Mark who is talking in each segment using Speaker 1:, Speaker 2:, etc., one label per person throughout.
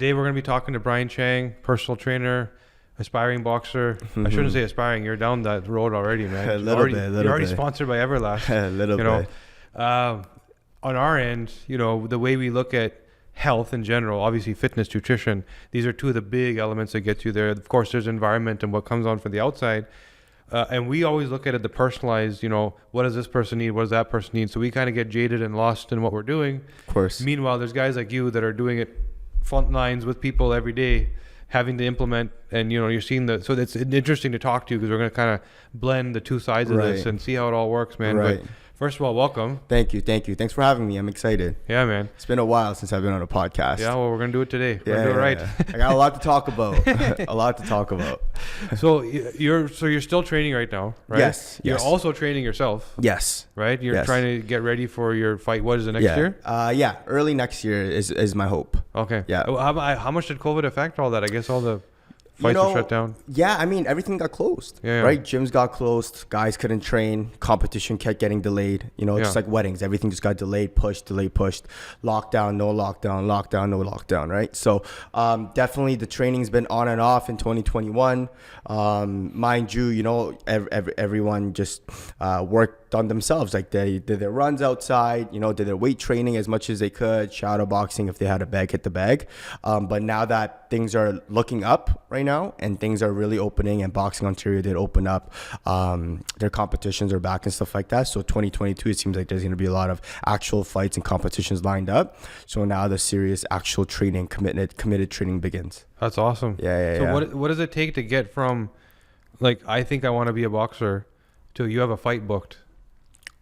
Speaker 1: Today we're going to be talking to Bryan Chang, personal trainer, aspiring boxer. I shouldn't say aspiring. You're down that road already, man. You're already sponsored by Everlast.
Speaker 2: A little bit.
Speaker 1: On our end, the way we look at health in general, obviously fitness, nutrition, these are two of the big elements that get you there. Of course, there's environment and what comes on from the outside. And we always look at it, the personalized, what does this person need? What does that person need? So we kind of get jaded and lost in what we're doing.
Speaker 2: Of course.
Speaker 1: Meanwhile, there's guys like you that are doing it front lines with people every day, having to implement, and you're seeing so it's interesting to talk to you because we're going to kind of blend the two sides of this and see how it all works, man.
Speaker 2: Right.
Speaker 1: But first of all, welcome.
Speaker 2: Thank you. Thanks for having me. I'm excited.
Speaker 1: Yeah, man.
Speaker 2: It's been a while since I've been on a podcast.
Speaker 1: Yeah, well, we're going to do it today. We're going to do it right.
Speaker 2: I got a lot to talk about.
Speaker 1: So you're still training right now, right?
Speaker 2: Yes.
Speaker 1: You're also training yourself.
Speaker 2: Yes.
Speaker 1: Right? You're trying to get ready for your fight. What is it, next year?
Speaker 2: Early next year is my hope.
Speaker 1: Okay.
Speaker 2: Yeah.
Speaker 1: How much did COVID affect all that? I guess all the fights were shut down.
Speaker 2: Yeah, I mean, everything got closed, right? Gyms got closed. Guys couldn't train. Competition kept getting delayed. Just like weddings. Everything just got delayed, pushed. Lockdown, no lockdown. Lockdown, no lockdown, right? So definitely the training's been on and off in 2021. Mind you, everyone just worked on themselves. Like they did their runs outside, did their weight training as much as they could, shadow boxing if they had a bag, hit the bag. But now that things are looking up right now and things are really opening, and Boxing Ontario did open up, their competitions are back and stuff like that. So 2022, it seems like there's going to be a lot of actual fights and competitions lined up. So now the serious actual training, committed training begins.
Speaker 1: That's awesome.
Speaker 2: Yeah.
Speaker 1: So what does it take to get from, like, I think I want to be a boxer to you have a fight booked?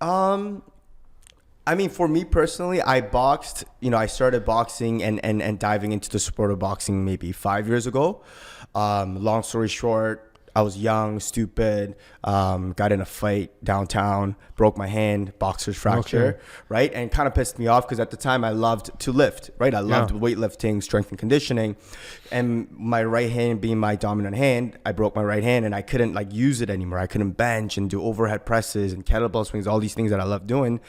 Speaker 2: I mean, for me personally, I boxed, I started boxing and diving into the sport of boxing maybe 5 years ago. Long story short, I was young, stupid, got in a fight downtown, broke my hand, boxer's fracture, right? And kind of pissed me off because at the time I loved to lift, right? I loved weightlifting, strength and conditioning. And my right hand being my dominant hand, I broke my right hand and I couldn't use it anymore. I couldn't bench and do overhead presses and kettlebell swings, all these things that I love doing.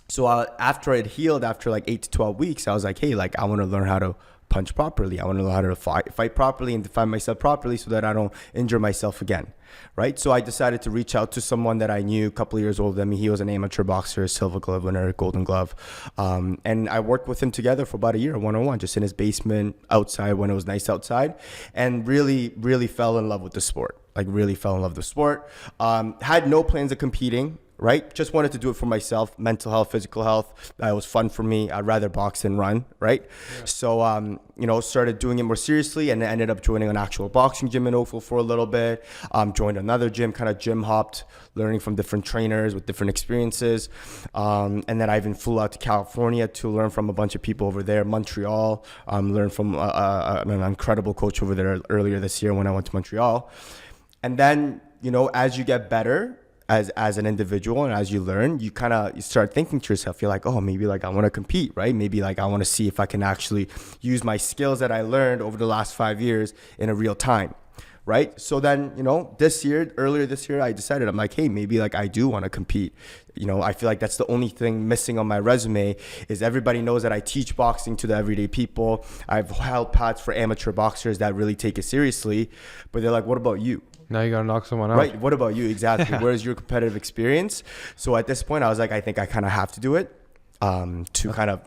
Speaker 2: So after it healed, after 8 to 12 weeks, I was like, hey, I want to learn how to punch properly. I want to know how to fight properly and define myself properly so that I don't injure myself again, right? So I decided to reach out to someone that I knew a couple of years older than me. He was an amateur boxer, silver glove winner, golden glove. And I worked with him together for about a year, one-on-one, just in his basement, outside when it was nice outside, and really, really fell in love with the sport. Had no plans of competing, right? Just wanted to do it for myself, mental health, physical health. It was fun for me. I'd rather box than run, right? Yeah. So, started doing it more seriously and ended up joining an actual boxing gym in Oakville for a little bit. Joined another gym, kind of gym hopped, learning from different trainers with different experiences. And then I even flew out to California to learn from a bunch of people over there, Montreal. Learned from an incredible coach over there earlier this year when I went to Montreal. And then, as you get better, as an individual and as you learn, you start thinking to yourself, you're like, oh, maybe I want to compete, right? Maybe I want to see if I can actually use my skills that I learned over the last 5 years in a real time, right? So then, earlier this year, I decided, I'm like, hey, maybe I do want to compete. I feel like that's the only thing missing on my resume is everybody knows that I teach boxing to the everyday people. I've held pads for amateur boxers that really take it seriously, but they're like, what about you?
Speaker 1: Now you got to knock someone out.
Speaker 2: Right. What about you? Exactly. Where's your competitive experience? So at this point, I was like, I think I kind of have to do it to kind of,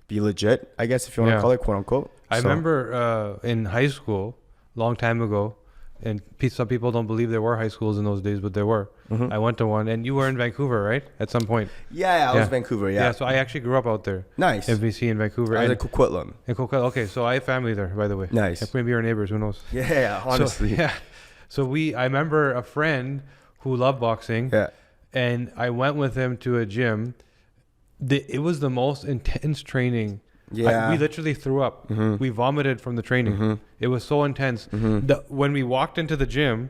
Speaker 2: be legit, I guess, if you want to call it, quote unquote.
Speaker 1: I remember in high school, long time ago, and some people don't believe there were high schools in those days, but there were. Mm-hmm. I went to one, and you were in Vancouver, right? At some point.
Speaker 2: Yeah, I was Vancouver, yeah.
Speaker 1: Yeah, so I actually grew up out there.
Speaker 2: Nice.
Speaker 1: MVC in Vancouver.
Speaker 2: I was at Coquitlam.
Speaker 1: In Coquitlam. Okay, so I have family there, by the way.
Speaker 2: Nice.
Speaker 1: Maybe our neighbors, who knows?
Speaker 2: Yeah, honestly.
Speaker 1: So I remember a friend who loved boxing, and I went with him to a gym. It was the most intense training. Yeah. We literally threw up. Mm-hmm. We vomited from the training. Mm-hmm. It was so intense. Mm-hmm. When we walked into the gym,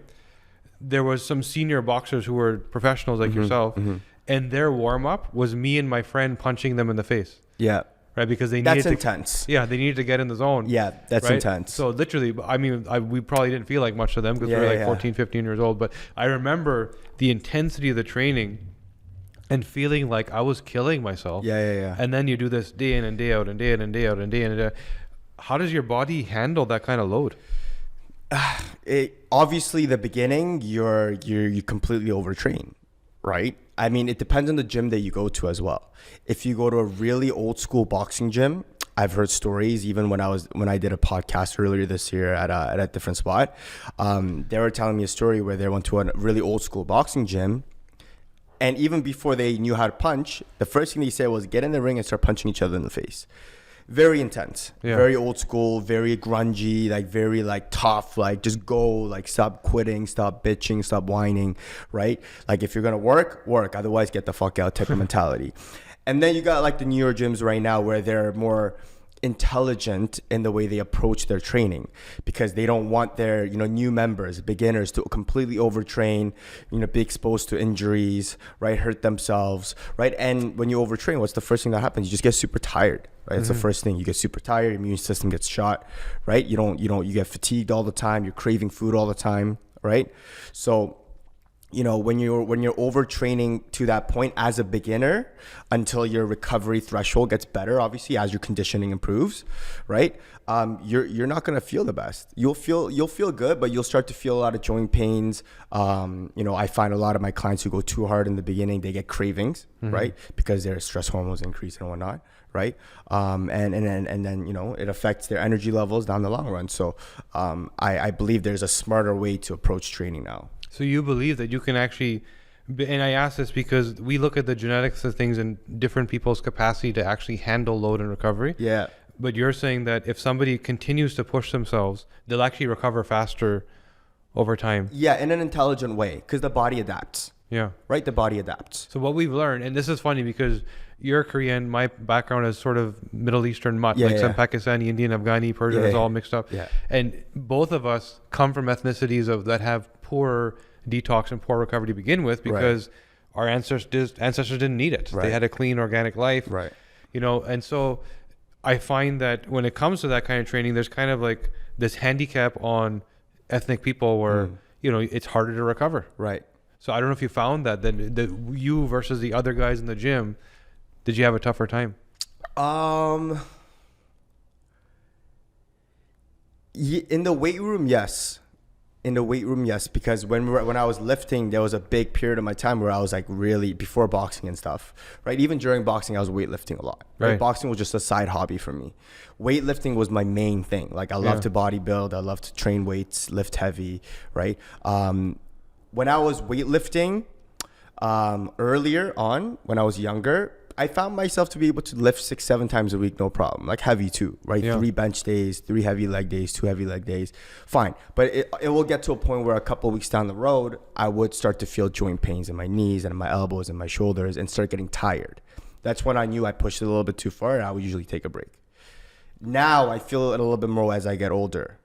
Speaker 1: there was some senior boxers who were professionals like yourself, and their warm-up was me and my friend punching them in the face. Yeah. Right, because they needed
Speaker 2: intense.
Speaker 1: Yeah, they needed to get in the zone.
Speaker 2: Yeah, that's intense.
Speaker 1: So literally, I mean, we probably didn't feel like much to them because we were 14, 15 years old. But I remember the intensity of the training and feeling like I was killing myself. Yeah. And then you do this day in and day out and day in and day out and day in and day out. how does your body handle that kind of load?
Speaker 2: Obviously the beginning, you completely overtrain, right? I mean, it depends on the gym that you go to as well. If you go to a really old school boxing gym, I've heard stories, even when I did a podcast earlier this year at a different spot, they were telling me a story where they went to a really old school boxing gym, and even before they knew how to punch, the first thing they said was get in the ring and start punching each other in the face. Very intense, very old school, very grungy, like very like tough, like just go, like stop quitting, stop bitching, stop whining, right? Like if you're gonna work, otherwise get the fuck out type of mentality. And then you got like the newer gyms right now where they're more intelligent in the way they approach their training, because they don't want their new members, beginners, to completely overtrain, be exposed to injuries, right, hurt themselves, right? And when you overtrain, what's the first thing that happens? You just get super tired, right? It's the first thing. You get super tired, your immune system gets shot, right? You get fatigued all the time, you're craving food all the time, right? So when you're overtraining to that point as a beginner, until your recovery threshold gets better, obviously as your conditioning improves, right? You're not gonna feel the best. You'll feel good, but you'll start to feel a lot of joint pains. I find a lot of my clients who go too hard in the beginning, they get cravings, right? Because their stress hormones increase and whatnot, right? And then it affects their energy levels down the long run. So I believe there's a smarter way to approach training now.
Speaker 1: So you believe that you can actually, and I ask this because we look at the genetics of things and different people's capacity to actually handle load and recovery.
Speaker 2: Yeah.
Speaker 1: But you're saying that if somebody continues to push themselves, they'll actually recover faster over time.
Speaker 2: Yeah, in an intelligent way, because the body adapts.
Speaker 1: Yeah.
Speaker 2: Right? The body adapts.
Speaker 1: So what we've learned, and this is funny because you're Korean, my background is sort of Middle Eastern mutt, some Pakistani, Indian, Afghani, Persian, it's all mixed up.
Speaker 2: Yeah.
Speaker 1: And both of us come from ethnicities that have poor detox and poor recovery to begin with, because our ancestors didn't need it. They had a clean, organic life.
Speaker 2: Right.
Speaker 1: And so I find that when it comes to that kind of training, there's kind of like this handicap on ethnic people where, it's harder to recover.
Speaker 2: Right.
Speaker 1: So I don't know if you found that you versus the other guys in the gym, did you have a tougher time?
Speaker 2: In the weight room, yes. Because when I was lifting, there was a big period of my time where I was like really, before boxing and stuff, right? Even during boxing, I was weightlifting a lot. Right? Boxing was just a side hobby for me. Weightlifting was my main thing. Like I love to bodybuild, I love to train weights, lift heavy, right? When I was weightlifting, earlier on, when I was younger, I found myself to be able to lift 6-7 times a week, no problem. Like heavy too, right? 3 bench days, 3 heavy leg days, 2 heavy leg days, fine. But it will get to a point where a couple of weeks down the road, I would start to feel joint pains in my knees and my elbows and my shoulders and start getting tired. That's when I knew I pushed it a little bit too far, and I would usually take a break. Now I feel it a little bit more as I get older.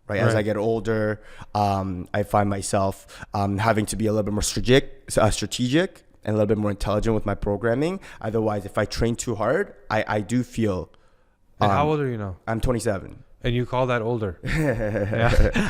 Speaker 2: Right. As I get older, I find myself having to be a little bit more strategic and a little bit more intelligent with my programming. Otherwise, if I train too hard, I do feel...
Speaker 1: And how old are you now?
Speaker 2: I'm 27.
Speaker 1: And you call that older?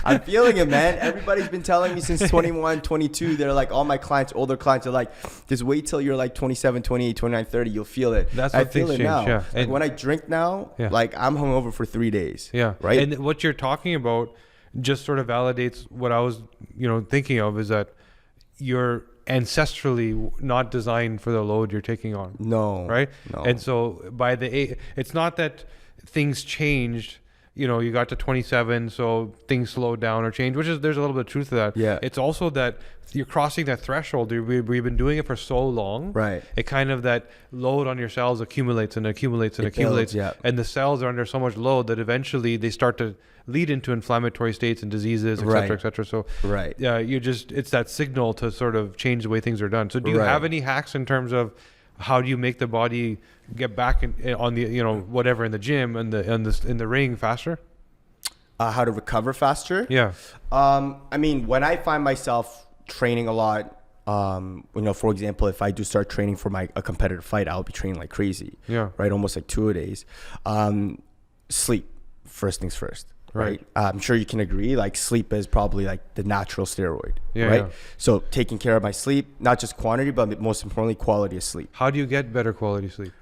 Speaker 2: I'm feeling it, man. Everybody's been telling me since 21, 22. They're like, all my clients, older clients are like, just wait till you're like 27, 28, 29, 30. You'll feel it.
Speaker 1: That's what
Speaker 2: I feel it
Speaker 1: change,
Speaker 2: now.
Speaker 1: Yeah.
Speaker 2: Like when I drink now, like I'm hungover for 3 days.
Speaker 1: Yeah.
Speaker 2: Right.
Speaker 1: And what you're talking about just sort of validates what I was, thinking of, is that you're ancestrally not designed for the load you're taking on.
Speaker 2: No.
Speaker 1: Right.
Speaker 2: No.
Speaker 1: And so it's not that things changed. You got to 27, so things slowed down or changed, there's a little bit of truth to that.
Speaker 2: Yeah.
Speaker 1: It's also that you're crossing that threshold. We've been doing it for so long.
Speaker 2: Right.
Speaker 1: It kind of, that load on your cells accumulates and accumulates and accumulates.
Speaker 2: Builds, yeah.
Speaker 1: And the cells are under so much load that eventually they start to lead into inflammatory states and diseases, et cetera, et cetera. So it's that signal to sort of change the way things are done. So do you have any hacks in terms of how do you make the body get back on the whatever in the gym and in the ring faster?
Speaker 2: How to recover faster?
Speaker 1: Yeah.
Speaker 2: I mean, when I find myself training a lot, for example, if I do start training for a competitive fight, I'll be training like crazy.
Speaker 1: Yeah.
Speaker 2: Right. Almost like 2 a days. Sleep, first things first. Right. I'm sure you can agree, like sleep is probably like the natural steroid. Yeah. Right. Yeah. So taking care of my sleep, not just quantity, but most importantly, quality of sleep.
Speaker 1: How do you get better quality sleep?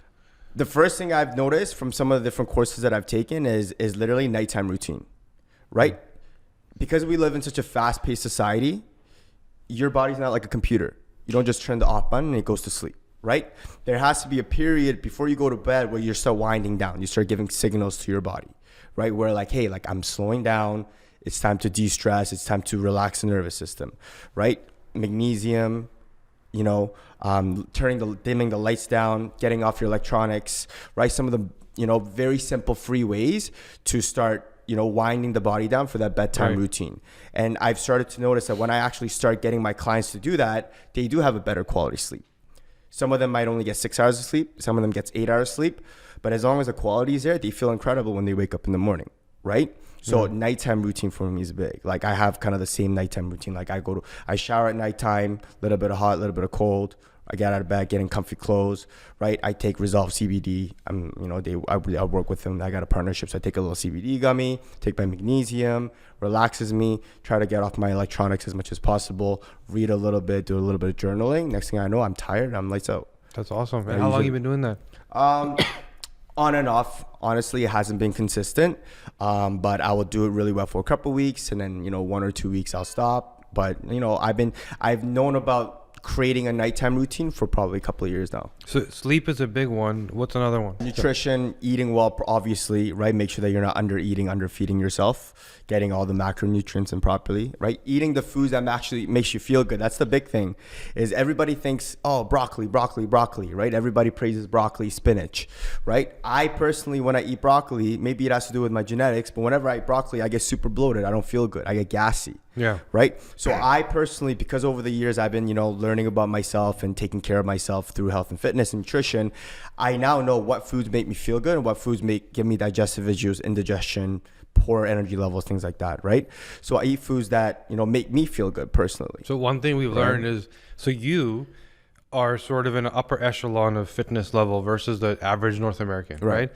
Speaker 2: The first thing I've noticed from some of the different courses that I've taken is literally nighttime routine, right? Because we live in such a fast-paced society, your body's not like a computer. You don't just turn the off button and it goes to sleep, right? There has to be a period before you go to bed where you start winding down. You start giving signals to your body, right? Where like, hey, like I'm slowing down. It's time to de-stress. It's time to relax the nervous system, right? Magnesium, dimming the lights down, getting off your electronics, right? Some of the, very simple free ways to start, winding the body down for that bedtime routine. And I've started to notice that when I actually start getting my clients to do that, they do have a better quality sleep. Some of them might only get 6 hours of sleep. Some of them gets 8 hours of sleep. But as long as the quality is there, they feel incredible when they wake up in the morning, right? So nighttime routine for me is big. Like I have kind of the same nighttime routine. Like I shower at nighttime, a little bit of hot, a little bit of cold. I get out of bed, get in comfy clothes, right? I take Resolve CBD. I work with them. I got a partnership, so I take a little CBD gummy, take my magnesium, relaxes me, try to get off my electronics as much as possible, read a little bit, do a little bit of journaling. Next thing I know, I'm tired, I'm lights out.
Speaker 1: That's awesome. And how long have you been doing that?
Speaker 2: On and off. Honestly, it hasn't been consistent, but I will do it really well for a couple of weeks, and then 1 or 2 weeks I'll stop. But I've known about creating a nighttime routine for probably a couple of years now.
Speaker 1: So sleep is a big one. What's another one?
Speaker 2: Nutrition, eating well, obviously, right? Make sure that you're not under eating, under feeding yourself, getting all the macronutrients in properly, right? Eating the foods that actually makes you feel good. That's the big thing, is everybody thinks, oh, broccoli, right? Everybody praises broccoli, spinach, right? I personally, when I eat broccoli, maybe it has to do with my genetics, but whenever I eat broccoli, I get super bloated. I don't feel good. I get gassy.
Speaker 1: Yeah.
Speaker 2: Right. So I personally, because over the years I've been, learning about myself and taking care of myself through health and fitness and nutrition, I now know what foods make me feel good and what foods give me digestive issues, indigestion, poor energy levels, things like that. Right. So I eat foods that, make me feel good personally.
Speaker 1: So one thing we've learned is, so you are sort of in an upper echelon of fitness level versus the average North American. Right.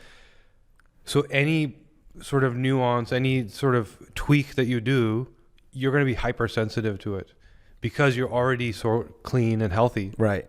Speaker 1: So any sort of nuance, any sort of tweak that you do, you're going to be hypersensitive to it because you're already so clean and healthy.
Speaker 2: Right.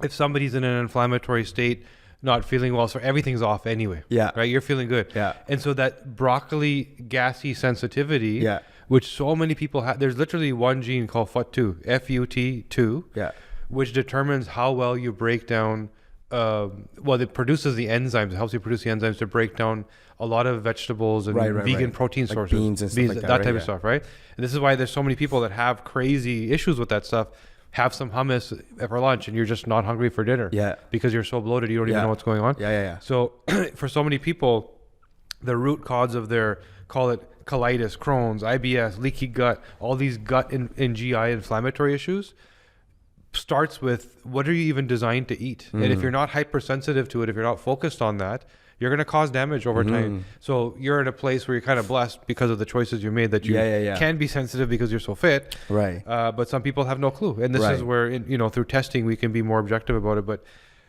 Speaker 1: If somebody's in an inflammatory state, not feeling well, so everything's off anyway.
Speaker 2: Yeah.
Speaker 1: Right. You're feeling good.
Speaker 2: Yeah.
Speaker 1: And so that broccoli gassy sensitivity, which so many people have, there's literally one gene called FUT2, FUT2, which determines how well you break down. It produces the enzymes. It helps you produce the enzymes to break down a lot of vegetables and vegan protein
Speaker 2: like
Speaker 1: sources,
Speaker 2: beans and stuff like
Speaker 1: that type of stuff, right? And this is why there's so many people that have crazy issues with that stuff. Have some hummus for lunch, and you're just not hungry for dinner, because you're so bloated you don't even know what's going on. So for so many people, the root cause of their, call it colitis, Crohn's, IBS, leaky gut, all these gut and GI inflammatory issues, starts with what are you even designed to eat? And if you're not hypersensitive to it, if you're not focused on that, you're going to cause damage over time. So you're in a place where you're kind of blessed because of the choices you made that you can be sensitive because you're so fit.
Speaker 2: Right.
Speaker 1: But some people have no clue. And this is where, through testing, we can be more objective about it. But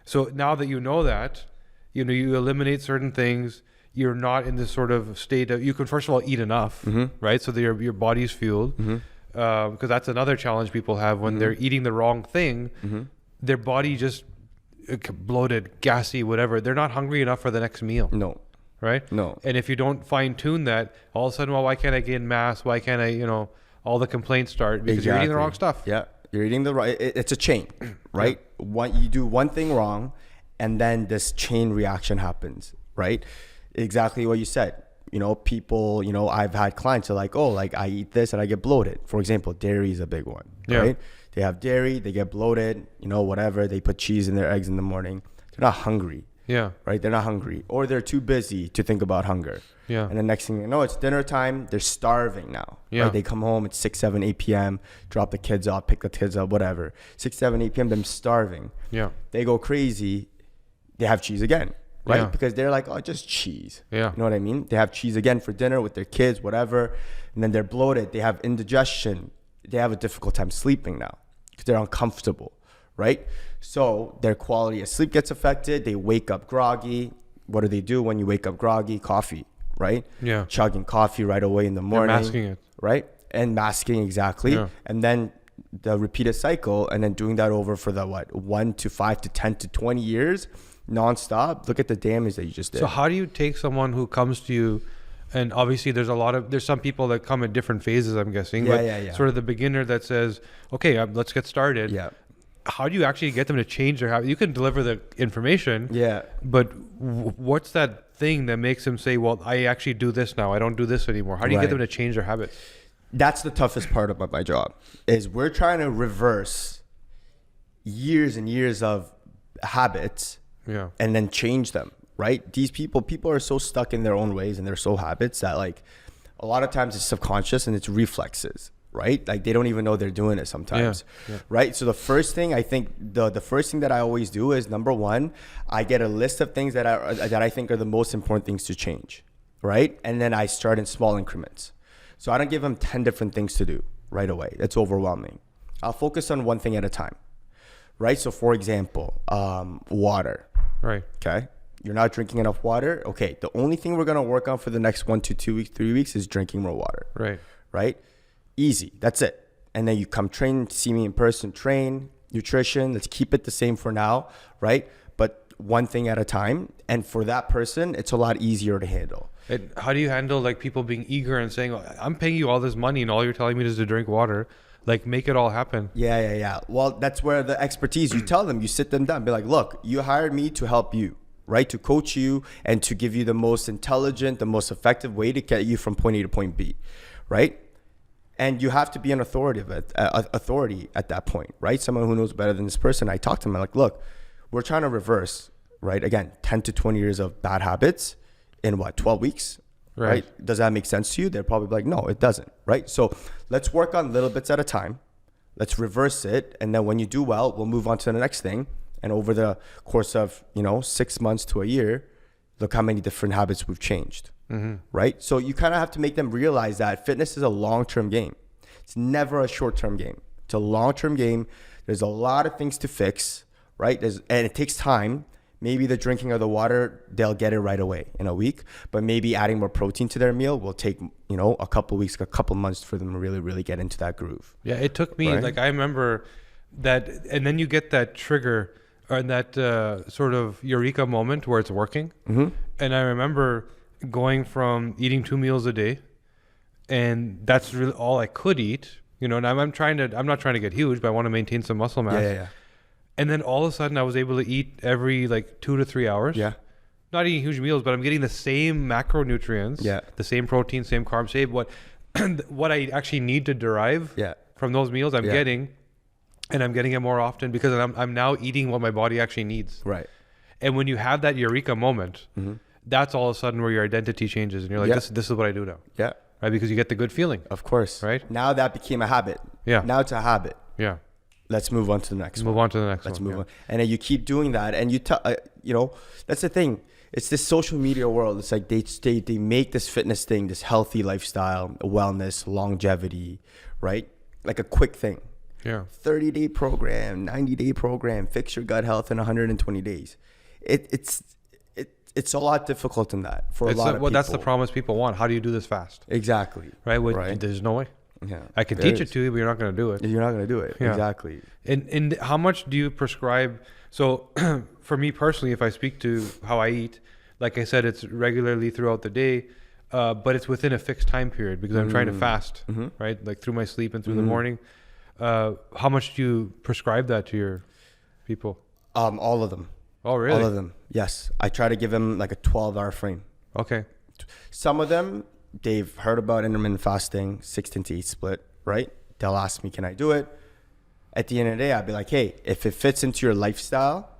Speaker 1: so now that you know that, you eliminate certain things. You're not in this sort of state of, you can first of all eat enough, right? So that your body's fueled. Because that's another challenge people have when they're eating the wrong thing. Their body just bloated, gassy, whatever. They're not hungry enough for the next meal.
Speaker 2: No.
Speaker 1: Right?
Speaker 2: No.
Speaker 1: And if you don't fine tune that, all of a sudden, well, why can't I gain mass? Why can't I, all the complaints start because you're eating the wrong stuff.
Speaker 2: Yeah. You're eating the right. It's a chain, right? You do one thing wrong and then this chain reaction happens, right? Exactly what you said. People, I've had clients are like, oh, like I eat this and I get bloated. For example, dairy is a big one, right? They have dairy, they get bloated, whatever. They put cheese in their eggs in the morning. They're not hungry.
Speaker 1: Yeah.
Speaker 2: Right? They're not hungry. Or they're too busy to think about hunger.
Speaker 1: Yeah.
Speaker 2: And the next thing you know, it's dinner time. They're starving now.
Speaker 1: Yeah.
Speaker 2: Right? They come home at 6, 7, 8 p.m., drop the kids off, pick the kids up, whatever. 6, 7, 8 p.m., they're starving.
Speaker 1: Yeah.
Speaker 2: They go crazy. They have cheese again. Right?
Speaker 1: Yeah.
Speaker 2: Because they're like, oh, just cheese.
Speaker 1: Yeah.
Speaker 2: You know what I mean? They have cheese again for dinner with their kids, whatever. And then they're bloated. They have indigestion. They have a difficult time sleeping now because they're uncomfortable, right? So their quality of sleep gets affected. They wake up groggy. What do they do when you wake up groggy? Coffee, right?
Speaker 1: Yeah.
Speaker 2: Chugging coffee right away in the morning.
Speaker 1: They're masking it.
Speaker 2: Right? And masking, exactly. Yeah. And then the repeated cycle and then doing that over for the 1 to 5 to 10 to 20 years. nonstop, look at the damage that you just did.
Speaker 1: So how do you take someone who comes to you, and obviously there's some people that come in different phases, I'm guessing, sort of the beginner that says, okay, let's get started.
Speaker 2: Yeah.
Speaker 1: How do you actually get them to change their habit? You can deliver the information.
Speaker 2: Yeah.
Speaker 1: But what's that thing that makes them say, well, I actually do this now. I don't do this anymore. How do you get them to change their habits?
Speaker 2: That's the toughest part about my job, is we're trying to reverse years and years of habits and then change them, right? These people are so stuck in their own ways and they're so habits that like a lot of times it's subconscious and it's reflexes, right? Like they don't even know they're doing it sometimes, right? So the first thing I think, the first thing that I always do is, number one, I get a list of things that I think are the most important things to change, right? And then I start in small increments. So I don't give them 10 different things to do right away. That's overwhelming. I'll focus on one thing at a time, right? So for example, water.
Speaker 1: Right.
Speaker 2: Okay. You're not drinking enough water. Okay. The only thing we're going to work on for the next 1 to 2 weeks, 3 weeks is drinking more water.
Speaker 1: Right.
Speaker 2: Right. Easy. That's it. And then you come train, see me in person, train, nutrition. Let's keep it the same for now. Right. But one thing at a time. And for that person, it's a lot easier to handle.
Speaker 1: And how do you handle like people being eager and saying, I'm paying you all this money and all you're telling me is to drink water? Like, make it all happen.
Speaker 2: Yeah. Well, that's where the expertise, you tell them, you sit them down, be like, look, you hired me to help you, right? To coach you and to give you the most intelligent, the most effective way to get you from point A to point B, right? And you have to be an authority at that point, right? Someone who knows better than this person. I talk to them, I'm like, look, we're trying to reverse, right? Again, 10 to 20 years of bad habits in 12 weeks? Right. Does that make sense to you? They're probably like, no, it doesn't. Right. So let's work on little bits at a time. Let's reverse it. And then when you do well, we'll move on to the next thing. And over the course of, 6 months to a year, look how many different habits we've changed. Mm-hmm. Right. So you kind of have to make them realize that fitness is a long-term game. It's never a short-term game. It's a long-term game. There's a lot of things to fix. Right. And it takes time. Maybe the drinking of the water, they'll get it right away in a week. But maybe adding more protein to their meal will take, a couple weeks, a couple months for them to really, really get into that groove. Yeah,
Speaker 1: it took me, like I remember that, and then you get that trigger or that sort of eureka moment where it's working. Mm-hmm. And I remember going from eating 2 meals a day, and that's really all I could eat. And I'm not trying to get huge, but I want to maintain some muscle mass.
Speaker 2: Yeah.
Speaker 1: And then all of a sudden I was able to eat every 2 to 3 hours.
Speaker 2: Yeah.
Speaker 1: Not eating huge meals, but I'm getting the same macronutrients.
Speaker 2: Yeah.
Speaker 1: The same protein, same carbs, same what I actually need to derive from those meals I'm getting, and I'm getting it more often because I'm now eating what my body actually needs.
Speaker 2: Right.
Speaker 1: And when you have that eureka moment, that's all of a sudden where your identity changes and you're like, this is what I do now.
Speaker 2: Yeah.
Speaker 1: Right? Because you get the good feeling.
Speaker 2: Of course.
Speaker 1: Right?
Speaker 2: Now that became a habit.
Speaker 1: Yeah.
Speaker 2: Now it's a habit.
Speaker 1: Yeah.
Speaker 2: Let's move on to the next one.
Speaker 1: Let's move on.
Speaker 2: And then you keep doing that. And that's the thing. It's this social media world. It's like they make this fitness thing, this healthy lifestyle, wellness, longevity, right? Like a quick thing.
Speaker 1: Yeah.
Speaker 2: 30-day program, 90-day program, fix your gut health in 120 days. It's a lot difficult than that for a lot of people.
Speaker 1: That's the promise people want. How do you do this fast?
Speaker 2: Exactly.
Speaker 1: Right? There's no way.
Speaker 2: Yeah,
Speaker 1: I can teach it to you, but you're not going to do it.
Speaker 2: You're not going to do it. Yeah. Exactly.
Speaker 1: And how much do you prescribe? So for me personally, if I speak to how I eat, like I said, it's regularly throughout the day, but it's within a fixed time period because I'm trying to fast, right? Like through my sleep and through the morning. How much do you prescribe that to your people?
Speaker 2: All of them.
Speaker 1: Oh, really?
Speaker 2: All of them. Yes. I try to give them like a 12-hour frame.
Speaker 1: Okay.
Speaker 2: Some of them, they've heard about intermittent fasting, 16-8 split, right? They'll ask me, can I do it? At the end of the day, I'll be like, hey, if it fits into your lifestyle,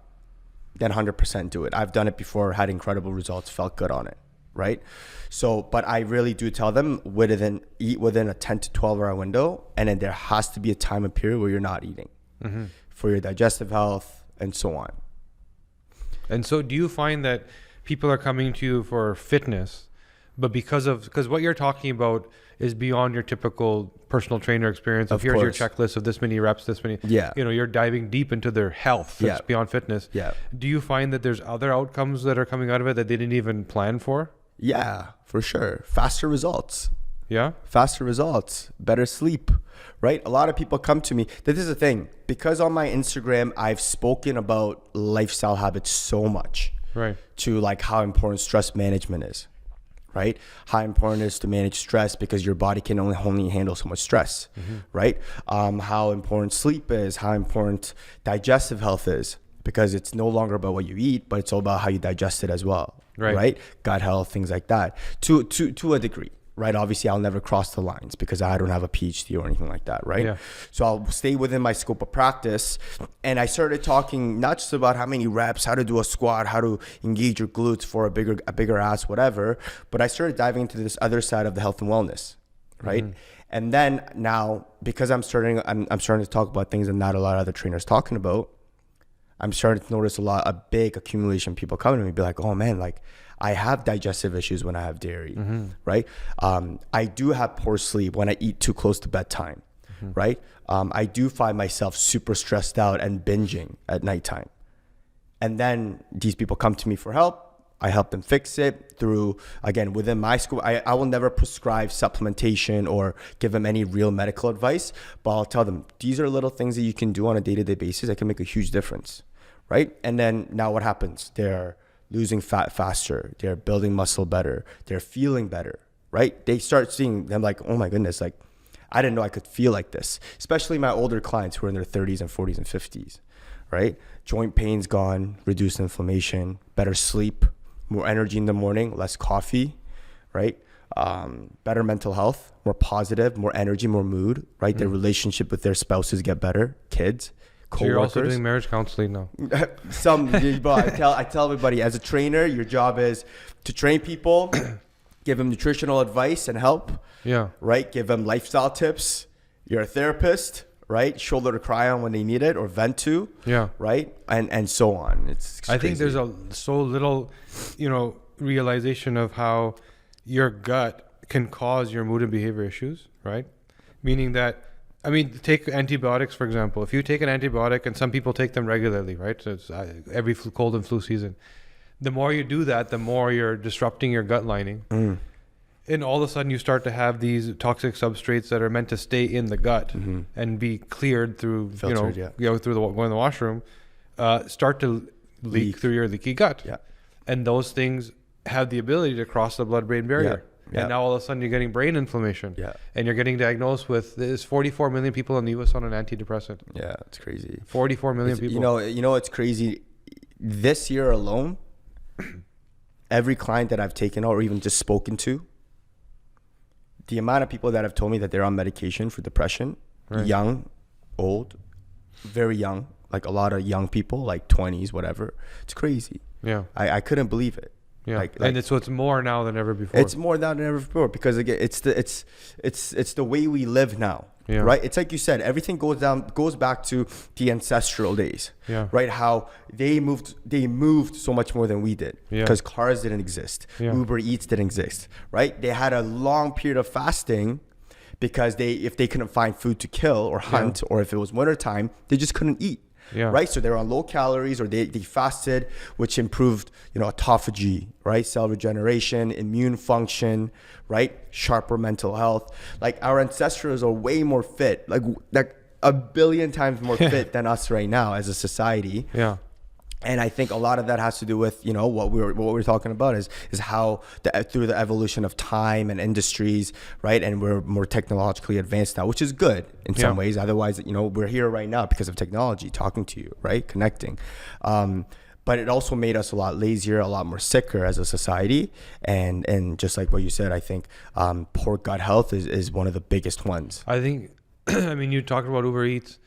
Speaker 2: then 100% do it. I've done it before, had incredible results, felt good on it, right? So, but I really do tell them eat within a 10 to 12-hour window, and then there has to be a time and period where you're not eating for your digestive health and so on.
Speaker 1: And so do you find that people are coming to you for fitness, but because what you're talking about is beyond your typical personal trainer experience of here's your checklist of this many reps, this many, you're diving deep into their health. That's beyond fitness.
Speaker 2: Yeah.
Speaker 1: Do you find that there's other outcomes that are coming out of it that they didn't even plan for?
Speaker 2: Yeah, for sure. Faster results.
Speaker 1: Yeah.
Speaker 2: Faster results, better sleep, right? A lot of people come to me. This is the thing. Because on my Instagram, I've spoken about lifestyle habits so much.
Speaker 1: Right.
Speaker 2: To like how important stress management is, right? How important it is to manage stress because your body can only handle so much stress, right? How important sleep is, how important digestive health is, because it's no longer about what you eat, but it's all about how you digest it as well, right? Gut health, things like that, to a degree. Right. Obviously, I'll never cross the lines because I don't have a PhD or anything like that. Right. Yeah. So I'll stay within my scope of practice. And I started talking not just about how many reps, how to do a squat, how to engage your glutes for a bigger ass, whatever. But I started diving into this other side of the health and wellness. Right. And then now, because I'm starting to talk about things that not a lot of other trainers talking about, I'm starting to notice a big accumulation of people coming to me, be like, oh man, like, I have digestive issues when I have dairy, right? I do have poor sleep when I eat too close to bedtime, right? I do find myself super stressed out and binging at nighttime. And then these people come to me for help. I help them fix it through, again, within my school. I will never prescribe supplementation or give them any real medical advice, but I'll tell them, these are little things that you can do on a day-to-day basis that can make a huge difference, right? And then now what happens? They're losing fat faster, they're building muscle better, they're feeling better, right? They start seeing them like, oh my goodness, like I didn't know I could feel like this, especially my older clients who are in their 30s and 40s and 50s, right? Joint pain's gone, reduced inflammation, better sleep, more energy in the morning, less coffee, right? Better mental health, more positive, more energy, more mood, right? Their relationship with their spouses get better, kids,
Speaker 1: so you're also doing marriage counseling now.
Speaker 2: But I tell everybody, as a trainer, your job is to train people, give them nutritional advice and help. Yeah. Right. Give them lifestyle tips. You're a therapist, right? Shoulder to cry on when they need it or vent to. Yeah. Right. And so on. It's
Speaker 1: I think there's so little, realization of how your gut can cause your mood and behavior issues, right? Meaning that, take antibiotics, for example. If you take an antibiotic, and some people take them regularly, right? So it's every cold and flu season. The more you do that, the more you're disrupting your gut lining. And all of a sudden you start to have these toxic substrates that are meant to stay in the gut and be cleared through, filtered, through going to the washroom, start to leak through your leaky gut. Yeah. And those things have the ability to cross the blood-brain barrier. Yeah. And now all of a sudden you're getting brain inflammation. Yeah. And you're getting diagnosed with, there's 44 million people in the US on an antidepressant.
Speaker 2: Yeah, it's crazy.
Speaker 1: 44 million people.
Speaker 2: It's crazy. This year alone, every client that I've taken or even just spoken to, the amount of people that have told me that they're on medication for depression, young, old, very young, like a lot of young people, like 20s, whatever. It's crazy. Yeah. I couldn't believe it.
Speaker 1: Yeah, and it's more now than ever before.
Speaker 2: It's more now than ever before because again, it's the way we live now, right? It's like you said, everything goes back to the ancestral days, right? How they moved so much more than we did because cars didn't exist, Uber Eats didn't exist, right? They had a long period of fasting because if they couldn't find food to kill or hunt, or if it was wintertime, they just couldn't eat. Yeah. Right. So they're on low calories or they fasted, which improved, autophagy, right? Cell regeneration, immune function, right? Sharper mental health. Like our ancestors are way more fit, like a billion times more fit than us right now as a society. Yeah. And I think a lot of that has to do with, what we're talking about is how through the evolution of time and industries, right? And we're more technologically advanced now, which is good in some ways. Otherwise, we're here right now because of technology, talking to you, right? Connecting. But it also made us a lot lazier, a lot more sicker as a society. And just like what you said, I think poor gut health is one of the biggest ones.
Speaker 1: I think, you talked about Uber Eats.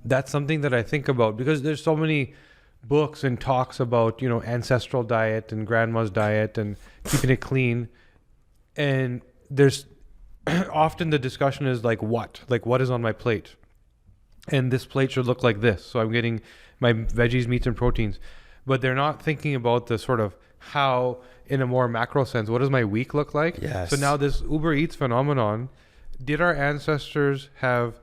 Speaker 1: That's something that I think about because there's so many books and talks about, ancestral diet and grandma's diet and keeping it clean. And there's often the discussion is what is on my plate? And this plate should look like this. So I'm getting my veggies, meats, and proteins. But they're not thinking about the sort of how, in a more macro sense, what does my week look like? Yes. So now this Uber Eats phenomenon, did our ancestors have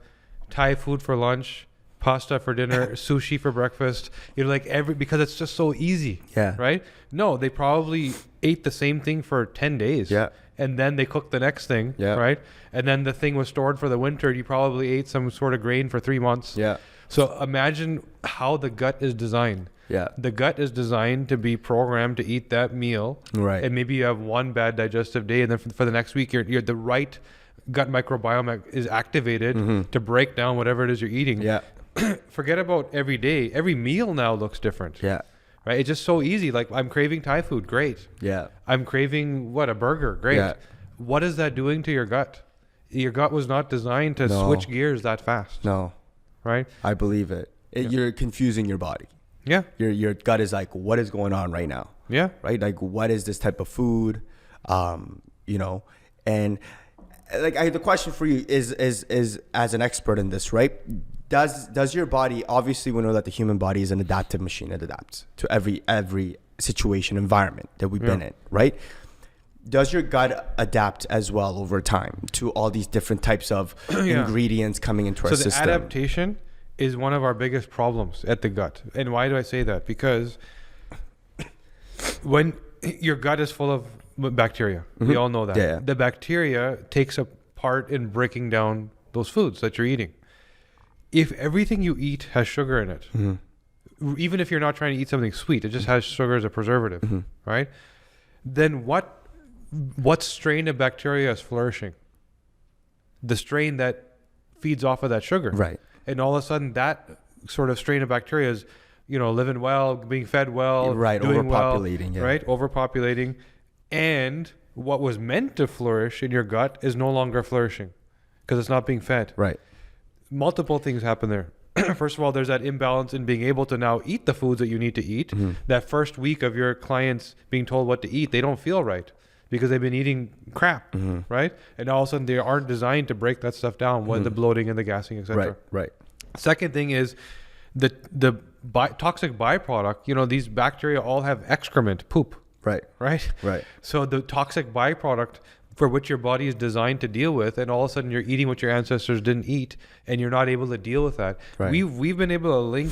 Speaker 1: Thai food for lunch, pasta for dinner, sushi for breakfast, because it's just so easy. Yeah. Right? No, they probably ate the same thing for 10 days. Yeah. and then they cooked the next thing, right? And then the thing was stored for the winter. You probably ate some sort of grain for 3 months.
Speaker 2: Yeah.
Speaker 1: So imagine how the gut is designed.
Speaker 2: Yeah.
Speaker 1: The gut is designed to be programmed to eat that meal.
Speaker 2: Right.
Speaker 1: And maybe you have one bad digestive day, and then for the next week, you're the right gut microbiome is activated to break down whatever it is you're eating.
Speaker 2: Yeah.
Speaker 1: Forget about every day. Every meal now looks different.
Speaker 2: Yeah.
Speaker 1: Right? It's just so easy. Like, I'm craving Thai food. Great.
Speaker 2: Yeah.
Speaker 1: I'm craving, a burger. Great.
Speaker 2: Yeah.
Speaker 1: What is that doing to your gut? Your gut was not designed to switch gears that fast.
Speaker 2: No.
Speaker 1: Right?
Speaker 2: I believe it. You're confusing your body.
Speaker 1: Yeah.
Speaker 2: Your gut is like, what is going on right now?
Speaker 1: Yeah.
Speaker 2: Right? Like, what is this type of food? And like, the question for you is as an expert in this, right? Does your body, obviously we know that the human body is an adaptive machine. It adapts to every situation, environment that we've been in, right? Does your gut adapt as well over time to all these different types of ingredients coming into our system?
Speaker 1: So the adaptation is one of our biggest problems at the gut. And why do I say that? Because when your gut is full of bacteria, we all know that.
Speaker 2: Yeah.
Speaker 1: The bacteria takes a part in breaking down those foods that you're eating. If everything you eat has sugar in it, even if you're not trying to eat something sweet, it just has sugar as a preservative, right? Then what strain of bacteria is flourishing? The strain that feeds off of that sugar.
Speaker 2: Right.
Speaker 1: And all of a sudden that sort of strain of bacteria is, living well, being fed well,
Speaker 2: right,
Speaker 1: doing
Speaker 2: overpopulating,
Speaker 1: well, right? Overpopulating. And what was meant to flourish in your gut is no longer flourishing because it's not being fed.
Speaker 2: Right.
Speaker 1: Multiple things happen there. First of all, there's that imbalance in being able to now eat the foods that you need to eat. That first week of your clients being told what to eat, they don't feel right because they've been eating crap, right? And all of a sudden they aren't designed to break that stuff down, with the bloating and the gassing, etc.
Speaker 2: Right.
Speaker 1: Second thing is the toxic byproduct. These bacteria all have excrement, poop. Right. So the toxic byproduct for which your body is designed to deal with, and all of a sudden you're eating what your ancestors didn't eat, and you're not able to deal with that. Right. We've been able to link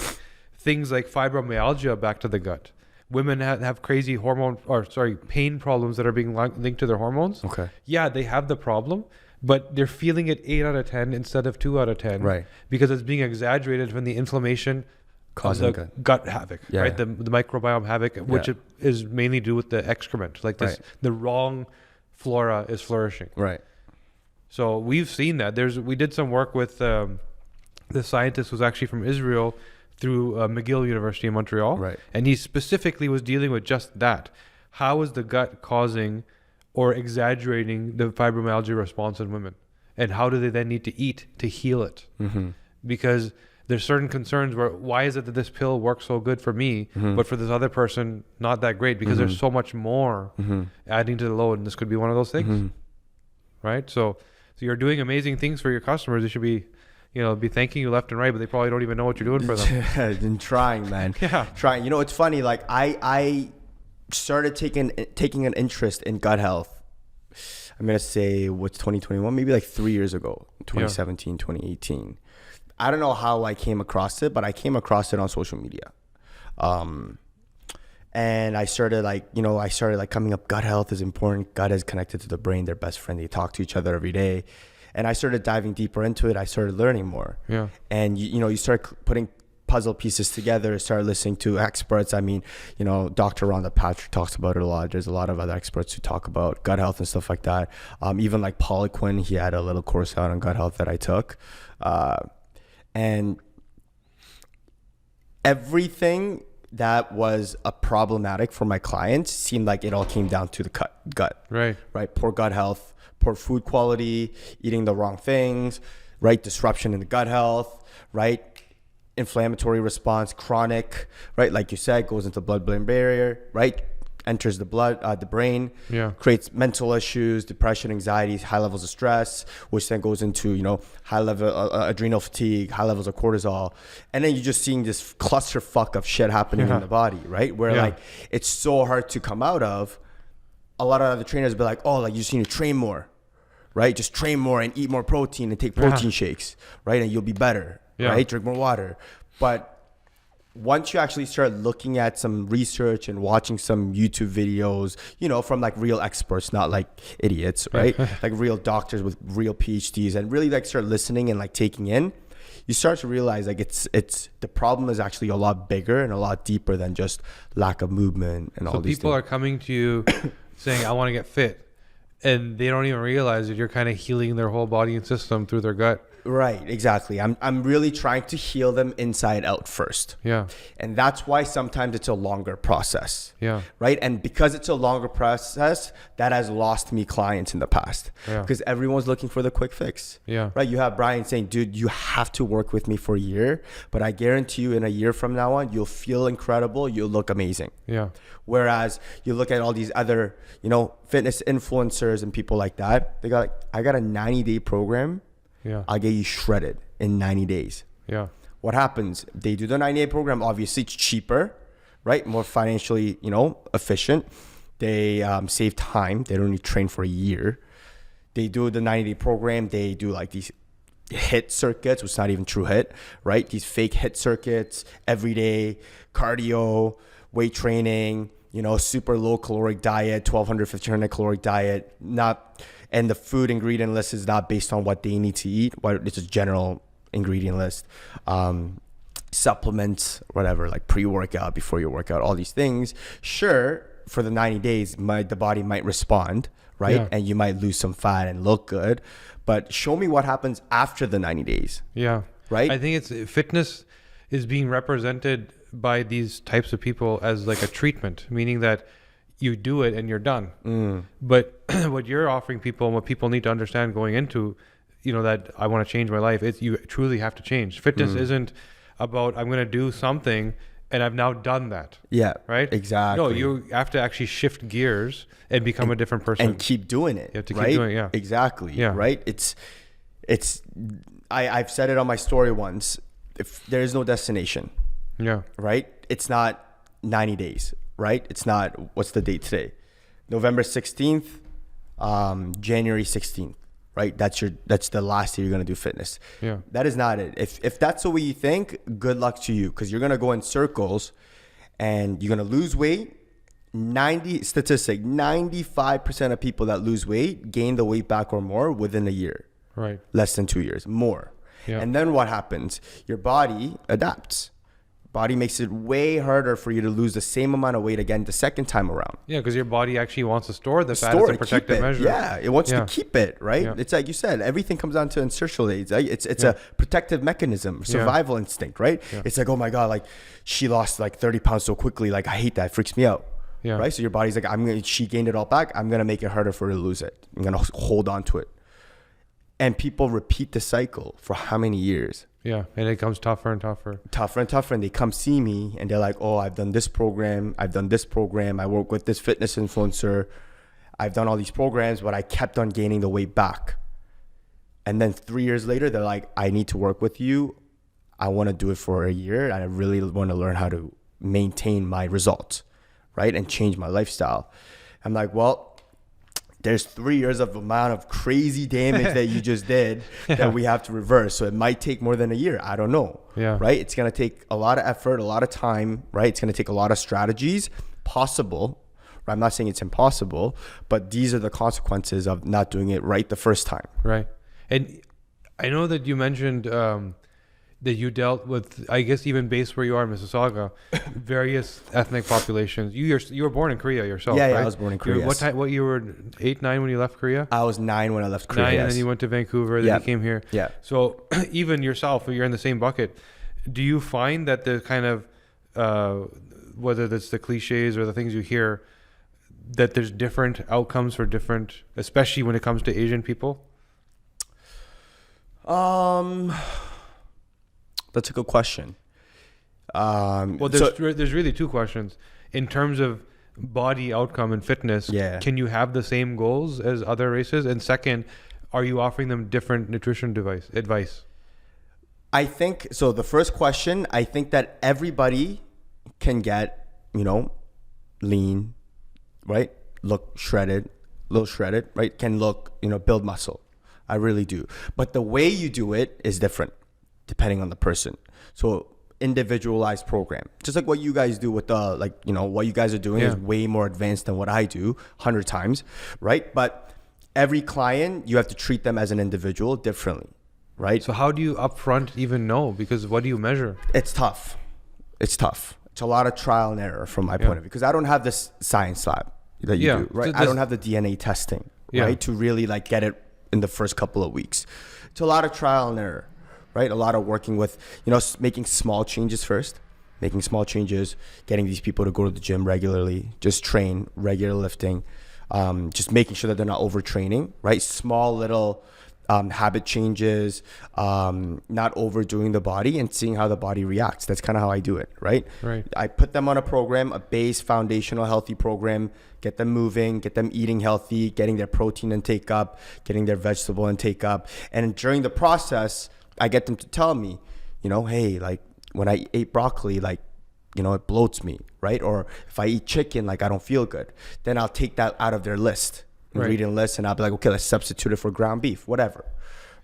Speaker 1: things like fibromyalgia back to the gut. Women have crazy pain problems that are being linked to their hormones. Okay. Yeah, they have the problem, but they're feeling it 8 out of 10 instead of 2 out of 10. Right. Because it's being exaggerated from the inflammation causing the gut havoc, right? The microbiome havoc, which is mainly due with the excrement. Like this, the wrong flora is flourishing. Right. So we've seen that. We did some work with the scientist was actually from Israel through McGill University in Montreal. Right. And he specifically was dealing with just that. How is the gut causing or exaggerating the fibromyalgia response in women? And how do they then need to eat to heal it? Because there's certain concerns where, why is it that this pill works so good for me, but for this other person, not that great? Because there's so much more adding to the load, and this could be one of those things, right? So you're doing amazing things for your customers. They should be thanking you left and right, but they probably don't even know what you're doing for them.
Speaker 2: Been trying, man. Trying. It's funny. Like I started taking an interest in gut health. I'm gonna say what's 2021, maybe like 3 years ago, 2017, 2018. I don't know how I came across it, but I came across it on social media. And I started coming up, gut health is important. Gut is connected to the brain. They're best friend. They talk to each other every day. And I started diving deeper into it. I started learning more. Yeah. And you start putting puzzle pieces together, start listening to experts. I mean, Dr. Rhonda Patrick talks about it a lot. There's a lot of other experts who talk about gut health and stuff like that. Even like Paul Quinn, he had a little course out on gut health that I took. And everything that was a problematic for my clients seemed like it all came down to the gut. Right. Poor gut health, poor food quality, eating the wrong things, right? Disruption in the gut health, right? Inflammatory response, chronic, right? Like you said, goes into the blood-brain barrier, right? Enters the blood, the brain, creates mental issues, depression, anxiety, high levels of stress, which then goes into, high level adrenal fatigue, high levels of cortisol. And then you're just seeing this clusterfuck of shit happening in the body, right? Where like, it's so hard to come out of. A lot of other trainers be like, oh, like you just need to train more, right? Just train more and eat more protein and take protein shakes, right? And you'll be better, right? Drink more water. But once you actually start looking at some research and watching some YouTube videos, you know, from like real experts, not like idiots, right? Like real doctors with real PhDs, and really like start listening and like taking in, you start to realize like it's the problem is actually a lot bigger and a lot deeper than just lack of movement and all these things. So
Speaker 1: people are coming to you saying, I want to get fit. And they don't even realize that you're kind of healing their whole body and system through their gut.
Speaker 2: Right, exactly. I'm really trying to heal them inside out first.
Speaker 1: Yeah.
Speaker 2: And that's why sometimes it's a longer process.
Speaker 1: Yeah.
Speaker 2: Right? And because it's a longer process, that has lost me clients in the past.
Speaker 1: Yeah.
Speaker 2: Because everyone's looking for the quick fix.
Speaker 1: Yeah.
Speaker 2: Right? You have Bryan saying, dude, you have to work with me for a year, but I guarantee you in a year from now on, you'll feel incredible, you'll look amazing.
Speaker 1: Yeah.
Speaker 2: Whereas you look at all these other, you know, fitness influencers and people like that, they got like, I got a 90-day program.
Speaker 1: Yeah.
Speaker 2: I'll get you shredded in 90 days.
Speaker 1: Yeah.
Speaker 2: What happens? They do the 90-day program. Obviously, it's cheaper, right? More financially, you know, efficient. They save time. They don't need to train for a year. They do the 90-day program. They do like these HIIT circuits, which is not even true HIIT, right? These fake HIIT circuits, everyday cardio, weight training, you know, super low caloric diet, 1,200, 1,500 caloric diet, and the food ingredient list is not based on what they need to eat. It's a general ingredient list. Supplements, whatever, like pre-workout, before your workout, all these things. Sure, for the 90 days, the body might respond, right? Yeah. And you might lose some fat and look good. But show me what happens after the 90 days.
Speaker 1: Yeah.
Speaker 2: Right?
Speaker 1: I think fitness is being represented by these types of people as like a treatment, meaning that you do it and you're done. But what you're offering people and what people need to understand going into, you know, that I want to change my life, it's you truly have to change. Fitness isn't about I'm going to do something and I've now done that.
Speaker 2: Yeah.
Speaker 1: Right?
Speaker 2: Exactly.
Speaker 1: No, you have to actually shift gears and become a different person.
Speaker 2: And keep doing it.
Speaker 1: You have to
Speaker 2: keep
Speaker 1: doing it, yeah.
Speaker 2: Exactly.
Speaker 1: Yeah.
Speaker 2: Right? I've said it on my story once. If there is no destination.
Speaker 1: Yeah.
Speaker 2: Right? It's not 90 days. Right? It's not, what's the date today? November 16th, January 16th, right? That's the last day you're going to do fitness.
Speaker 1: Yeah.
Speaker 2: That is not it. If that's the way you think, good luck to you, because you're going to go in circles and you're going to lose weight. 95% of people that lose weight gain the weight back or more within a year.
Speaker 1: Right.
Speaker 2: Less than 2 years, more.
Speaker 1: Yeah.
Speaker 2: And then what happens? Your body adapts. Body makes it way harder for you to lose the same amount of weight again the second time around.
Speaker 1: Yeah, because your body actually wants to store the fat as a protective measure.
Speaker 2: Yeah, it wants to keep it, right? Yeah. It's like you said, everything comes down to insertional aids. It's a protective mechanism, survival instinct, right? Yeah. It's like, oh my God, like she lost like 30 pounds so quickly. Like I hate that. It freaks me out. Yeah. Right? So your body's like, she gained it all back. I'm going to make it harder for her to lose it. I'm going to hold on to it. And people repeat the cycle for how many years?
Speaker 1: Yeah, and it comes tougher and tougher.
Speaker 2: Tougher and tougher. And they come see me and they're like, oh, I've done this program. I work with this fitness influencer. I've done all these programs, but I kept on gaining the weight back. And then 3 years later, they're like, I need to work with you. I want to do it for a year. And I really want to learn how to maintain my results, right? And change my lifestyle. I'm like, well, there's 3 years of amount of crazy damage that you just did that we have to reverse. So it might take more than a year. I don't know.
Speaker 1: Yeah.
Speaker 2: Right. It's going to take a lot of effort, a lot of time, right? It's going to take a lot of strategies. Possible. Right? I'm not saying it's impossible, but these are the consequences of not doing it right the first time.
Speaker 1: Right. And I know that you mentioned that you dealt with, I guess even based where you are in Mississauga, various ethnic populations. You were born in Korea yourself,
Speaker 2: right?
Speaker 1: Yeah,
Speaker 2: I was born in Korea.
Speaker 1: What you were 8, 9 when you left Korea?
Speaker 2: I was 9 when I left Korea.
Speaker 1: 9, and then you went to Vancouver, then you came here.
Speaker 2: Yeah.
Speaker 1: So even yourself, you're in the same bucket. Do you find that the kind of, whether that's the cliches or the things you hear, that there's different outcomes for different, especially when it comes to Asian people?
Speaker 2: That's a good question.
Speaker 1: Well, there's really two questions. In terms of body outcome and fitness, can you have the same goals as other races? And second, are you offering them different nutrition advice?
Speaker 2: I think, so the first question, I think that everybody can get, lean, right? Look shredded, a little shredded, right? Can look, build muscle. I really do. But the way you do it is different depending on the person. So individualized program, just like what you guys do with the, like, you know, what you guys are doing is way more advanced than what I do 100 times, right? But every client, you have to treat them as an individual differently, right?
Speaker 1: So how do you upfront even know? Because what do you measure?
Speaker 2: It's tough. It's a lot of trial and error from my point of view, because I don't have this science lab that you do, right? I don't have the DNA testing, right? To really like get it in the first couple of weeks. It's a lot of trial and error, right? A lot of working with, you know, making small changes first, getting these people to go to the gym regularly, just train, regular lifting, just making sure that they're not overtraining, right? Small little habit changes, not overdoing the body, and seeing how the body reacts. That's kind of how I do it, right? I put them on a program, a base foundational healthy program, get them moving, get them eating healthy, getting their protein intake up, getting their vegetable intake up. And during the process, I get them to tell me, you know, hey, like when I ate broccoli, like, you know, it bloats me, right? Or if I eat chicken, like I don't feel good. Then I'll take that out of their list, ingredient list, and I'll be like, okay, let's substitute it for ground beef, whatever,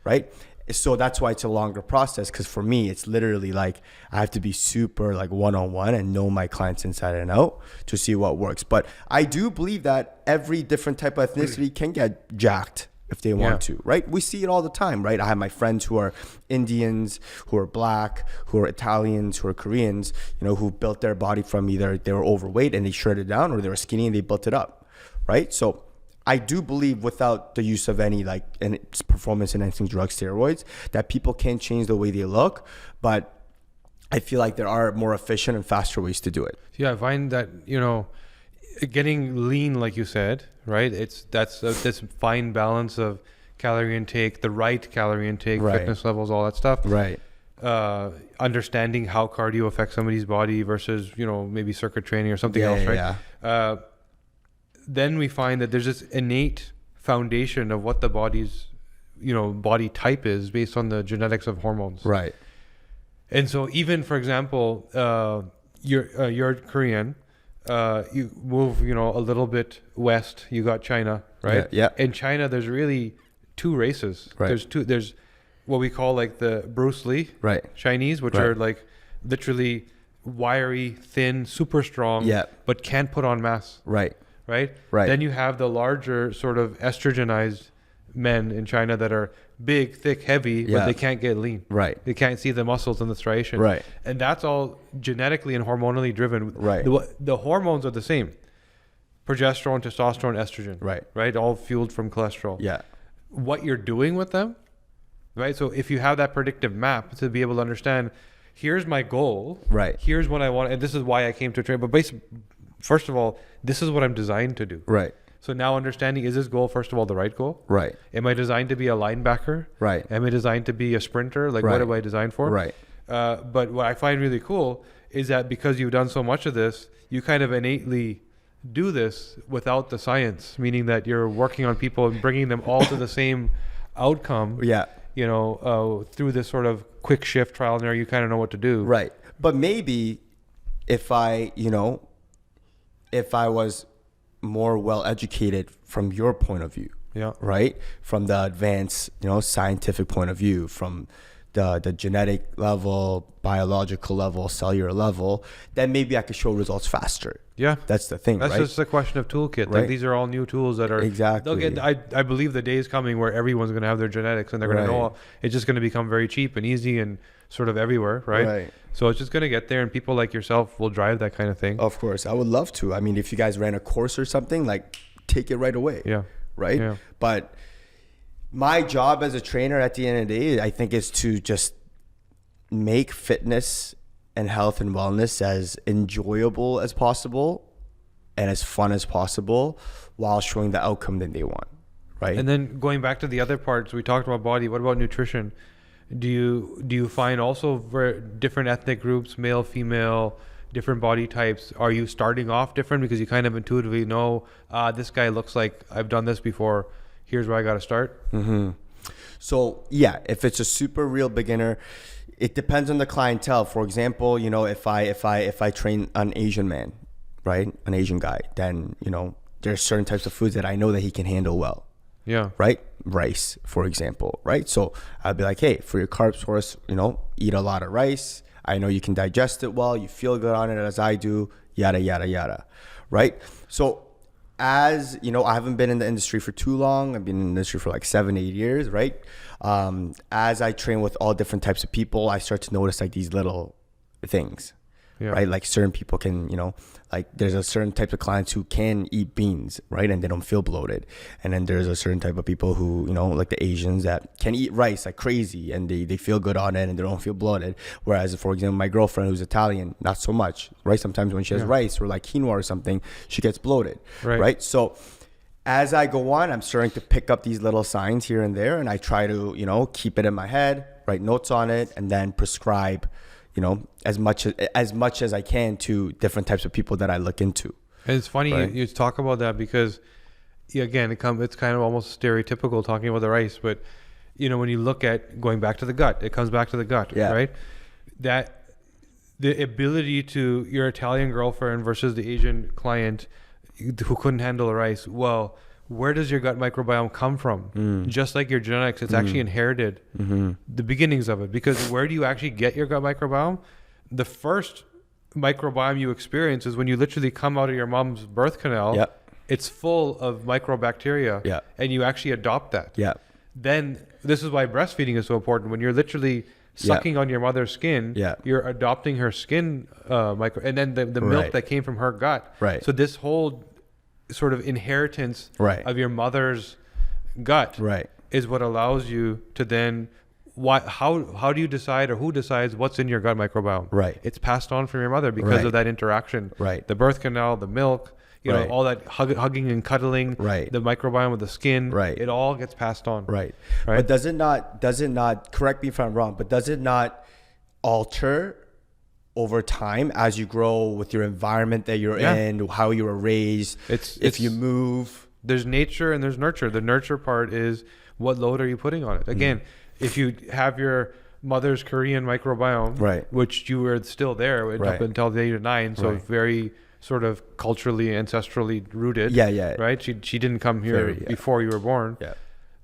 Speaker 2: right? So that's why it's a longer process, because for me, it's literally like I have to be super like one-on-one and know my clients inside and out to see what works. But I do believe that every different type of ethnicity can get jacked if they want to, right? We see it all the time, right? I have my friends who are Indians, who are black, who are Italians, who are Koreans, you know, who built their body from either they were overweight and they shredded down, or they were skinny and they built it up, right? So I do believe without the use of any like performance enhancing drug, steroids, that people can change the way they look, but I feel like there are more efficient and faster ways to do it.
Speaker 1: Yeah, I find that, you know, getting lean, like you said, right? That's this fine balance of calorie intake, the right calorie intake, fitness levels, all that stuff.
Speaker 2: Right.
Speaker 1: Understanding how cardio affects somebody's body versus, you know, maybe circuit training or something else, right? Then we find that there's this innate foundation of what the body's, you know, body type is based on the genetics of hormones.
Speaker 2: Right.
Speaker 1: And so even, for example, you're Korean. You move, you know, a little bit west, you got China, right?
Speaker 2: Yeah.
Speaker 1: In China, there's really two races. Right. There's what we call like the Bruce Lee Chinese, which are like literally wiry, thin, super strong, but can't put on mass. Right. Then you have the larger sort of estrogenized men in China that are big, thick, heavy, but they can't get lean. Right. They can't see the muscles and the striation. Right. And that's all genetically and hormonally driven. Right. The hormones are the same. Progesterone, testosterone, estrogen. Right. Right. All fueled from cholesterol. Yeah. What you're doing with them, right? So if you have that predictive map to be able to understand, here's my goal. Right. Here's what I want. And this is why I came to train. But first of all, this is what I'm designed to do. Right. So now understanding, is this goal, first of all, the right goal? Right. Am I designed to be a linebacker? Right. Am I designed to be a sprinter? Like, what am I designed for? Right. But what I find really cool is that because you've done so much of this, you kind of innately do this without the science, meaning that you're working on people and bringing them all to the same outcome. Yeah. You know, through this sort of quick shift trial and error, you kind of know what to do. Right.
Speaker 2: But maybe if I was more well educated from your point of view, right? From the advanced, you know, scientific point of view, from the genetic level, biological level, cellular level, then maybe I could show results faster. Yeah. That's the thing,
Speaker 1: That's
Speaker 2: right?
Speaker 1: just a question of toolkit. Like, these are all new tools that are...
Speaker 2: Exactly.
Speaker 1: I believe the day is coming where everyone's going to have their genetics and they're going to know. It's just going to become very cheap and easy and sort of everywhere, right? So it's just going to get there, and people like yourself will drive that kind of thing.
Speaker 2: Of course. I would love to. I mean, if you guys ran a course or something, like, take it right away. Yeah. Right? Yeah. But my job as a trainer at the end of the day, I think, is to just make fitness and health and wellness as enjoyable as possible and as fun as possible while showing the outcome that they want, right?
Speaker 1: And then going back to the other parts, we talked about body. What about nutrition? Do you find also for different ethnic groups, male, female, different body types, are you starting off different because you kind of intuitively know, this guy looks like I've done this before, here's where I got to start?
Speaker 2: Mm-hmm. So yeah, if it's a super real beginner, it depends on the clientele. For example, you know, if I train an Asian man, right, an Asian guy, then, you know, there's certain types of foods that I know that he can handle well. Yeah. Right? Rice, for example, right? So I'd be like, hey, for your carb source, you know, eat a lot of rice. I know you can digest it well. You feel good on it as I do, yada, yada, yada. Right? So as you know, I haven't been in the industry for too long. I've been in the industry for like 7-8 years, right? As I train with all different types of people, I start to notice like these little things, right? Like certain people can, you know, like there's a certain type of clients who can eat beans, right? And they don't feel bloated. And then there's a certain type of people who, you know, like the Asians that can eat rice like crazy and they feel good on it and they don't feel bloated. Whereas, for example, my girlfriend who's Italian, not so much, right? Sometimes when she has rice or like quinoa or something, she gets bloated, right? So as I go on, I'm starting to pick up these little signs here and there, and I try to, you know, keep it in my head, write notes on it, and then prescribe, you know, as much as I can to different types of people that I look into.
Speaker 1: And it's funny you talk about that because, again, it's kind of almost stereotypical talking about the rice, but you know, when you look at going back to the gut, it comes back to the gut, right? That the ability to your Italian girlfriend versus the Asian client who couldn't handle the rice. Well, where does your gut microbiome come from? Just like your genetics, it's actually inherited, the beginnings of it. Because where do you actually get your gut microbiome? The first microbiome you experience is when you literally come out of your mom's birth canal. It's full of microbacteria, and you actually adopt that. Then this is why breastfeeding is so important. When you're literally sucking on your mother's skin, you're adopting her skin and then the milk that came from her gut. So this whole sort of inheritance of your mother's gut is what allows you to then how do you decide, or who decides what's in your gut microbiome? It's passed on from your mother because of that interaction. The birth canal, the milk, you know, all that hugging and cuddling, the microbiome of the skin, it all gets passed on. But does it not, correct me if I'm wrong, but does it not alter over time as you grow with your environment that you're in, how you were raised, if you move? There's nature and there's nurture. The nurture part is what load are you putting on it? Again, if you have your mother's Korean microbiome, which you were still there up until the age of 9, so very sort of culturally, ancestrally rooted. Right? She didn't come here before you were born.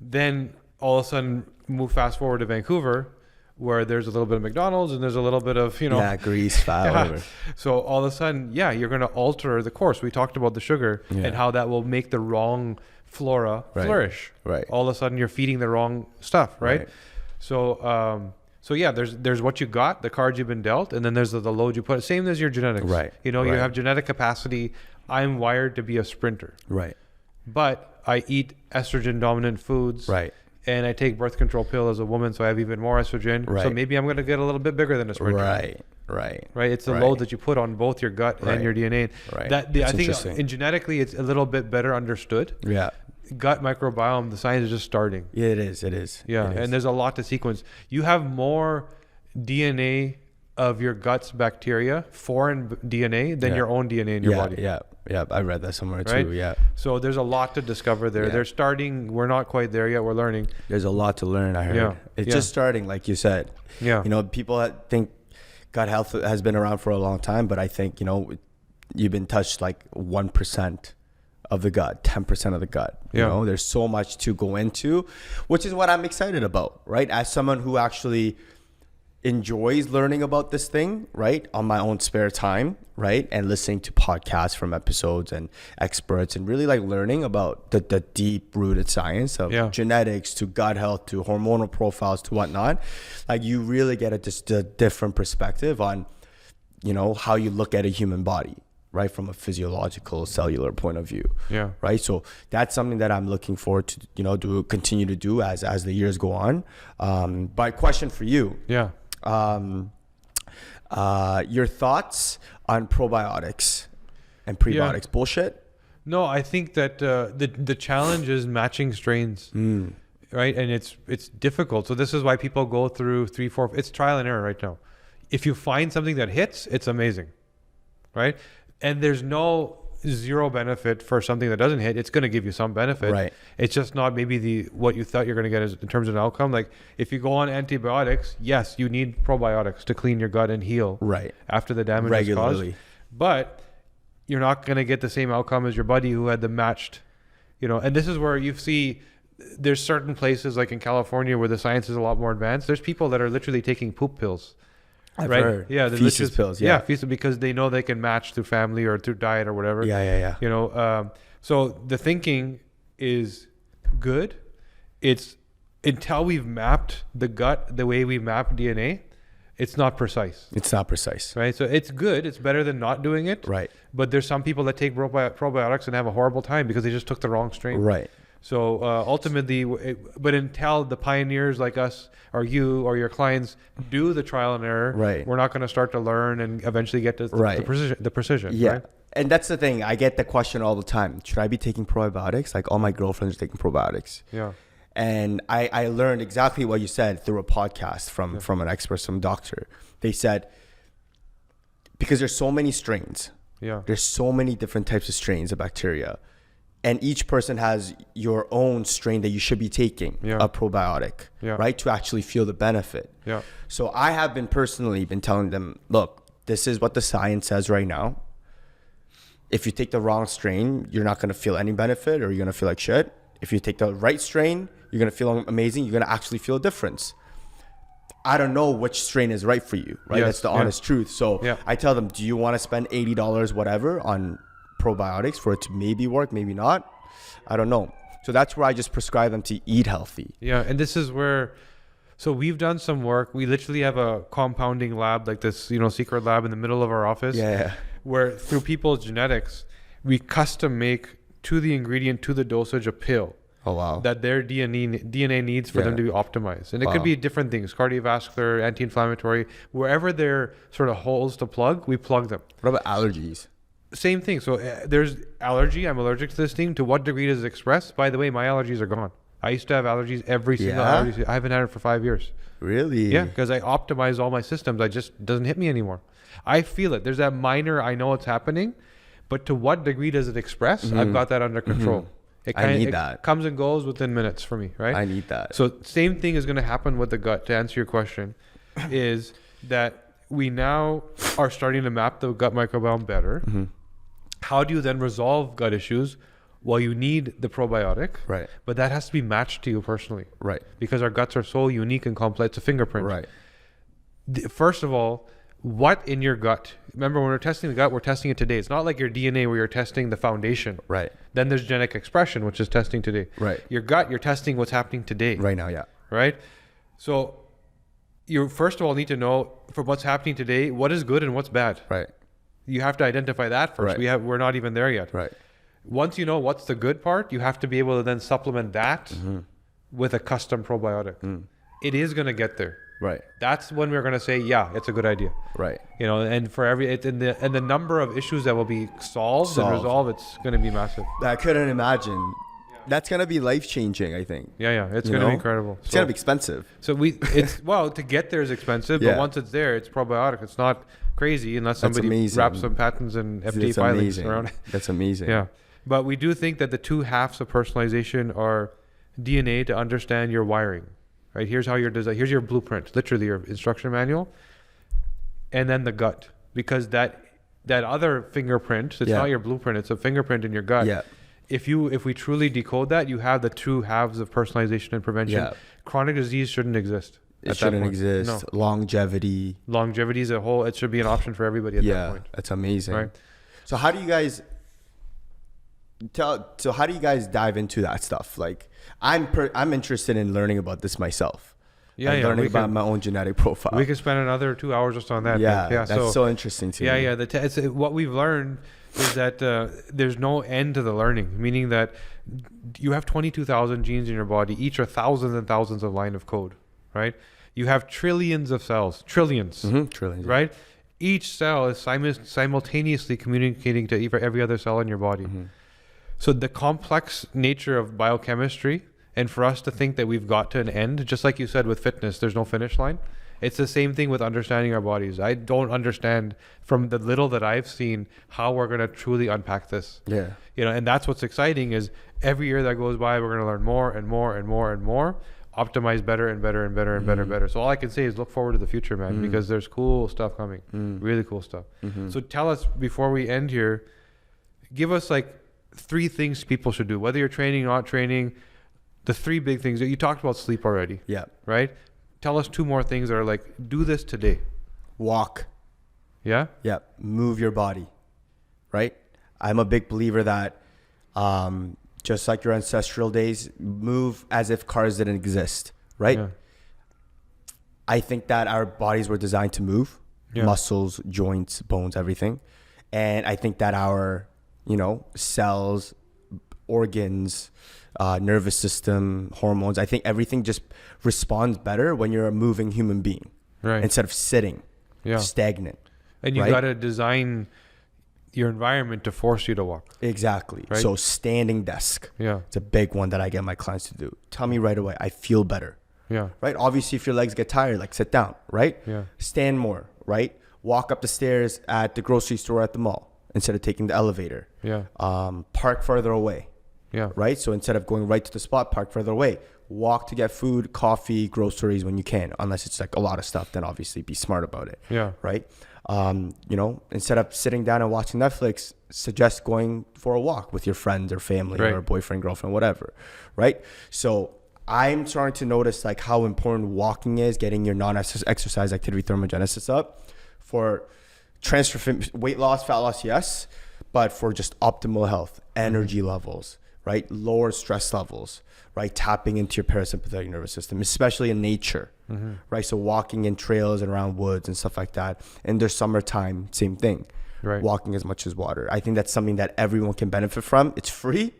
Speaker 1: Then all of a sudden fast forward to Vancouver, where there's a little bit of McDonald's and there's a little bit of, you know, grease, fat. So all of a sudden, you're going to alter the course. We talked about the sugar and how that will make the wrong flora flourish. All of a sudden you're feeding the wrong stuff, right? So there's what you got, the cards you've been dealt, and then there's the load you put. Same as your genetics. You know, you have genetic capacity. I'm wired to be a sprinter. But I eat estrogen dominant foods. And I take birth control pill as a woman, so I have even more estrogen. So maybe I'm going to get a little bit bigger than a sprinter. It's the load that you put on both your gut and your DNA. I think genetically it's a little bit better understood. Gut microbiome, the science is just starting. It is. And there's a lot to sequence. You have more DNA of your gut's bacteria, foreign DNA, than your own DNA in your body. I read that somewhere too. So there's a lot to discover there. They're starting. We're not quite there yet. We're learning. There's a lot to learn, I heard. It's just starting, like you said. You know, people that think gut health has been around for a long time, but I think, you know, you've been touched like 1% of the gut, 10% of the gut. You know, there's so much to go into, which is what I'm excited about, right? As someone who actually enjoys learning about this thing, right, on my own spare time, right, and listening to podcasts from episodes and experts, and really like learning about the deep rooted science of genetics to gut health to hormonal profiles to whatnot. Like, you really get a different perspective on, you know, how you look at a human body, right, from a physiological cellular point of view. Right. So that's something that I'm looking forward to, you know, continue to do as the years go on. But question for you. Your thoughts on probiotics and prebiotics? Bullshit? No, I think that the challenge is matching strains, right? And it's difficult. So this is why people go through 3-4. It's trial and error right now. If you find something that hits, it's amazing, right? And there's no zero benefit for something that doesn't hit. It's going to give you some benefit. It's just not maybe what you thought you're going to get in terms of an outcome. Like, if you go on antibiotics, yes, you need probiotics to clean your gut and heal after the damage is caused. But you're not going to get the same outcome as your buddy who had the matched, you know. And this is where you see there's certain places like in California where the science is a lot more advanced. There's people that are literally taking poop pills,
Speaker 2: I've
Speaker 1: right?
Speaker 2: heard.
Speaker 1: Yeah,
Speaker 2: feces pills. Yeah,
Speaker 1: feces, because they know they can match through family or through diet or whatever.
Speaker 2: Yeah.
Speaker 1: You know, so the thinking is good. It's until we've mapped the gut the way we map DNA, it's not precise.
Speaker 2: It's not precise.
Speaker 1: Right. So it's good. It's better than not doing it.
Speaker 2: Right.
Speaker 1: But there's some people that take probiotics and have a horrible time because they just took the wrong strain.
Speaker 2: Right.
Speaker 1: So ultimately, but until the pioneers like us or you or your clients do the trial and error,
Speaker 2: right,
Speaker 1: we're not going to start to learn and eventually get to the precision.
Speaker 2: Yeah.
Speaker 1: Right?
Speaker 2: And that's the thing. I get the question all the time. Should I be taking probiotics? Like all my girlfriends are taking probiotics.
Speaker 1: Yeah.
Speaker 2: And I learned exactly what you said through a podcast from an expert, some doctor. They said, because there's so many strains.
Speaker 1: Yeah.
Speaker 2: There's so many different types of strains of bacteria. And each person has your own strain that you should be taking a probiotic, right? To actually feel the benefit.
Speaker 1: Yeah.
Speaker 2: So I have been telling them, look, this is what the science says right now. If you take the wrong strain, you're not going to feel any benefit, or you're going to feel like shit. If you take the right strain, you're going to feel amazing. You're going to actually feel a difference. I don't know which strain is right for you, right? Yes, that's the honest truth. So I tell them, do you want to spend $80, whatever, on probiotics for it to maybe work, maybe not? I don't know. So that's where I just prescribe them to eat healthy.
Speaker 1: Yeah. And this is where, so we've done some work. We literally have a compounding lab, like this, secret lab in the middle of our office.
Speaker 2: Yeah.
Speaker 1: Where through people's genetics, we custom make to the ingredient, to the dosage, a pill.
Speaker 2: Oh, wow.
Speaker 1: That their DNA needs for them to be optimized. And it could be different things, cardiovascular, anti-inflammatory, wherever there sort of holes to plug, we plug them.
Speaker 2: What about allergies?
Speaker 1: Same thing. So there's allergy. I'm allergic to this thing. To what degree does it express? By the way, my allergies are gone. I used to have allergies every single allergy. I haven't had it for 5 years.
Speaker 2: Really?
Speaker 1: Yeah, because I optimize all my systems. It just doesn't hit me anymore. I feel it. There's that minor, I know it's happening, but to what degree does it express? I've got that under control.
Speaker 2: I need that.
Speaker 1: It comes and goes within minutes for me, right?
Speaker 2: I need that.
Speaker 1: So same thing is going to happen with the gut, to answer your question, is that we now are starting to map the gut microbiome better. How do you then resolve gut issues? Well, you need the probiotic,
Speaker 2: right?
Speaker 1: But that has to be matched to you personally,
Speaker 2: right?
Speaker 1: Because our guts are so unique and complex. It's a fingerprint,
Speaker 2: right?
Speaker 1: First of all, what in your gut? Remember, when we're testing the gut, we're testing it today. It's not like your DNA where you're testing the foundation,
Speaker 2: right?
Speaker 1: Then there's genetic expression, which is testing today,
Speaker 2: right?
Speaker 1: Your gut, you're testing what's happening today,
Speaker 2: right now, yeah,
Speaker 1: right. So you first of all need to know for what's happening today, what is good and what's bad,
Speaker 2: right?
Speaker 1: You have to identify that first.
Speaker 2: Right.
Speaker 1: We're not even there yet.
Speaker 2: Right.
Speaker 1: Once you know what's the good part, you have to be able to then supplement that with a custom probiotic. It is going to get there.
Speaker 2: Right.
Speaker 1: That's when we're going to say, yeah, it's a good idea.
Speaker 2: Right.
Speaker 1: And for the number of issues that will be solved and resolved, it's going to be massive.
Speaker 2: I couldn't imagine. That's going to be life-changing, I think.
Speaker 1: Yeah. It's going to be incredible.
Speaker 2: It's going to be expensive.
Speaker 1: So to get there is expensive, but once it's there, it's probiotic. It's not crazy unless somebody wraps some patents and FDA filings around it.
Speaker 2: That's amazing.
Speaker 1: Yeah. But we do think that the two halves of personalization are DNA to understand your wiring, right? Here's how you're designed. Here's your blueprint, literally your instruction manual, and then the gut, because that other fingerprint, it's not your blueprint, it's a fingerprint in your gut.
Speaker 2: Yeah.
Speaker 1: If we truly decode that, you have the two halves of personalization and prevention.
Speaker 2: Yeah.
Speaker 1: Chronic disease shouldn't exist.
Speaker 2: It shouldn't exist. No. Longevity
Speaker 1: is a whole. It should be an option for everybody at that point.
Speaker 2: Yeah, that's amazing.
Speaker 1: Right.
Speaker 2: So how do you guys dive into that stuff? Like, I'm interested in learning about this myself. Learning about my own genetic profile.
Speaker 1: We could spend another 2 hours just on that.
Speaker 2: Yeah, that's so interesting to me.
Speaker 1: Yeah. What we've learned is that there's no end to the learning, meaning that you have 22,000 genes in your body. Each are thousands and thousands of lines of code, right? You have trillions of cells, trillions, right? Each cell is simultaneously communicating to every other cell in your body. So the complex nature of biochemistry, and for us to think that we've got to an end, just like you said with fitness, there's no finish line. It's the same thing with understanding our bodies. I don't understand, from the little that I've seen, how we're going to truly unpack this.
Speaker 2: Yeah.
Speaker 1: And that's what's exciting, is every year that goes by, we're going to learn more and more and more and more, optimize better and better and better and better and better. So all I can say is look forward to the future, man, because there's cool stuff coming, really cool stuff. So tell us, before we end here, give us like 3 things people should do, whether you're training, not training, the 3 big things. You talked about sleep already.
Speaker 2: Yeah.
Speaker 1: Right? Tell us 2 more things that are like, do this today.
Speaker 2: walk.
Speaker 1: Yeah?
Speaker 2: Yeah. Move your body, right? I'm a big believer that just like your ancestral days, move as if cars didn't exist, right? Yeah. I think that our bodies were designed to move, muscles, joints, bones, everything. And I think that our, cells, organs, nervous system, hormones, I think everything just responds better when you're a moving human being, right? Instead of sitting, stagnant.
Speaker 1: And you got to design your environment to force you to walk.
Speaker 2: Exactly. Right? So standing desk.
Speaker 1: Yeah.
Speaker 2: It's a big one that I get my clients to do. Tell me right away, I feel better.
Speaker 1: Yeah.
Speaker 2: Right? Obviously, if your legs get tired, like sit down, right?
Speaker 1: Yeah.
Speaker 2: Stand more, right? Walk up the stairs at the grocery store at the mall instead of taking the elevator.
Speaker 1: Yeah.
Speaker 2: Park further away.
Speaker 1: Yeah.
Speaker 2: Right? So instead of going right to the spot, park further away. Walk to get food, coffee, groceries when you can. Unless it's like a lot of stuff, then obviously be smart about it.
Speaker 1: Yeah.
Speaker 2: Right? Instead of sitting down and watching Netflix, suggest going for a walk with your friends or family or boyfriend, girlfriend, whatever. Right? So I'm starting to notice like how important walking is, getting your non-exercise activity thermogenesis up for weight loss, fat loss, yes, but for just optimal health, energy levels, right? Lower stress levels, right? Tapping into your parasympathetic nervous system, especially in nature, right? So walking in trails and around woods and stuff like that. In the summertime, same thing,
Speaker 1: right?
Speaker 2: Walking as much as water. I think that's something that everyone can benefit from. It's free,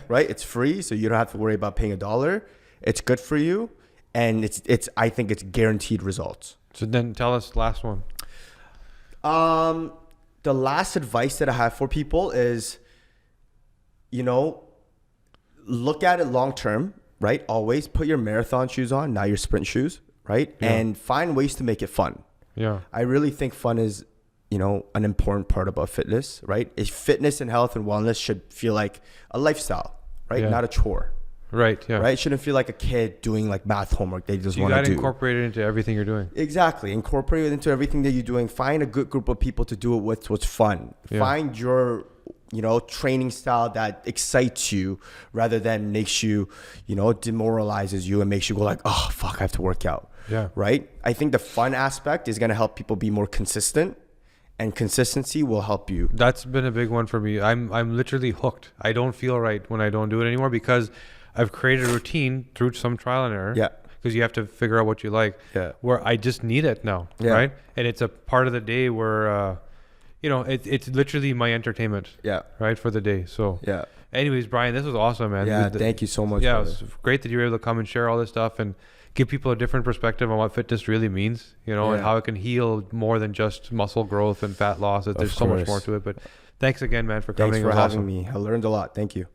Speaker 2: right? It's free, so you don't have to worry about paying $1. It's good for you, and I think it's guaranteed results.
Speaker 1: So then tell us the last one.
Speaker 2: The last advice that I have for people is, look at it long term, right? Always put your marathon shoes on, not your sprint shoes, right? Yeah. And find ways to make it fun.
Speaker 1: Yeah.
Speaker 2: I really think fun is, an important part about fitness, right? Fitness and health and wellness should feel like a lifestyle, right? Yeah. Not a chore.
Speaker 1: Right. Yeah.
Speaker 2: Right. It shouldn't feel like a kid doing like math homework they just want to do.
Speaker 1: You got to incorporate it into everything you're doing.
Speaker 2: Exactly. Incorporate it into everything that you're doing. Find a good group of people to do it with. What's fun. Yeah. Find your, training style that excites you rather than makes you, demoralizes you and makes you go like, oh, fuck, I have to work out.
Speaker 1: Yeah.
Speaker 2: Right. I think the fun aspect is going to help people be more consistent. And consistency will help you.
Speaker 1: That's been a big one for me. I'm literally hooked. I don't feel right when I don't do it anymore because I've created a routine through some trial and error.
Speaker 2: Yeah.
Speaker 1: Because you have to figure out what you like.
Speaker 2: Yeah.
Speaker 1: Where I just need it now. Yeah. Right. And it's a part of the day where, it's literally my entertainment.
Speaker 2: Yeah.
Speaker 1: Right. For the day. So.
Speaker 2: Yeah.
Speaker 1: Anyways, Bryan, this was awesome, man.
Speaker 2: Yeah. Thank you so much.
Speaker 1: Yeah. It was great that you were able to come and share all this stuff and give people a different perspective on what fitness really means, and how it can heal more than just muscle growth and fat loss. There's so much more to it. But thanks again, man, for coming.
Speaker 2: Thanks for having me. I learned a lot. Thank you.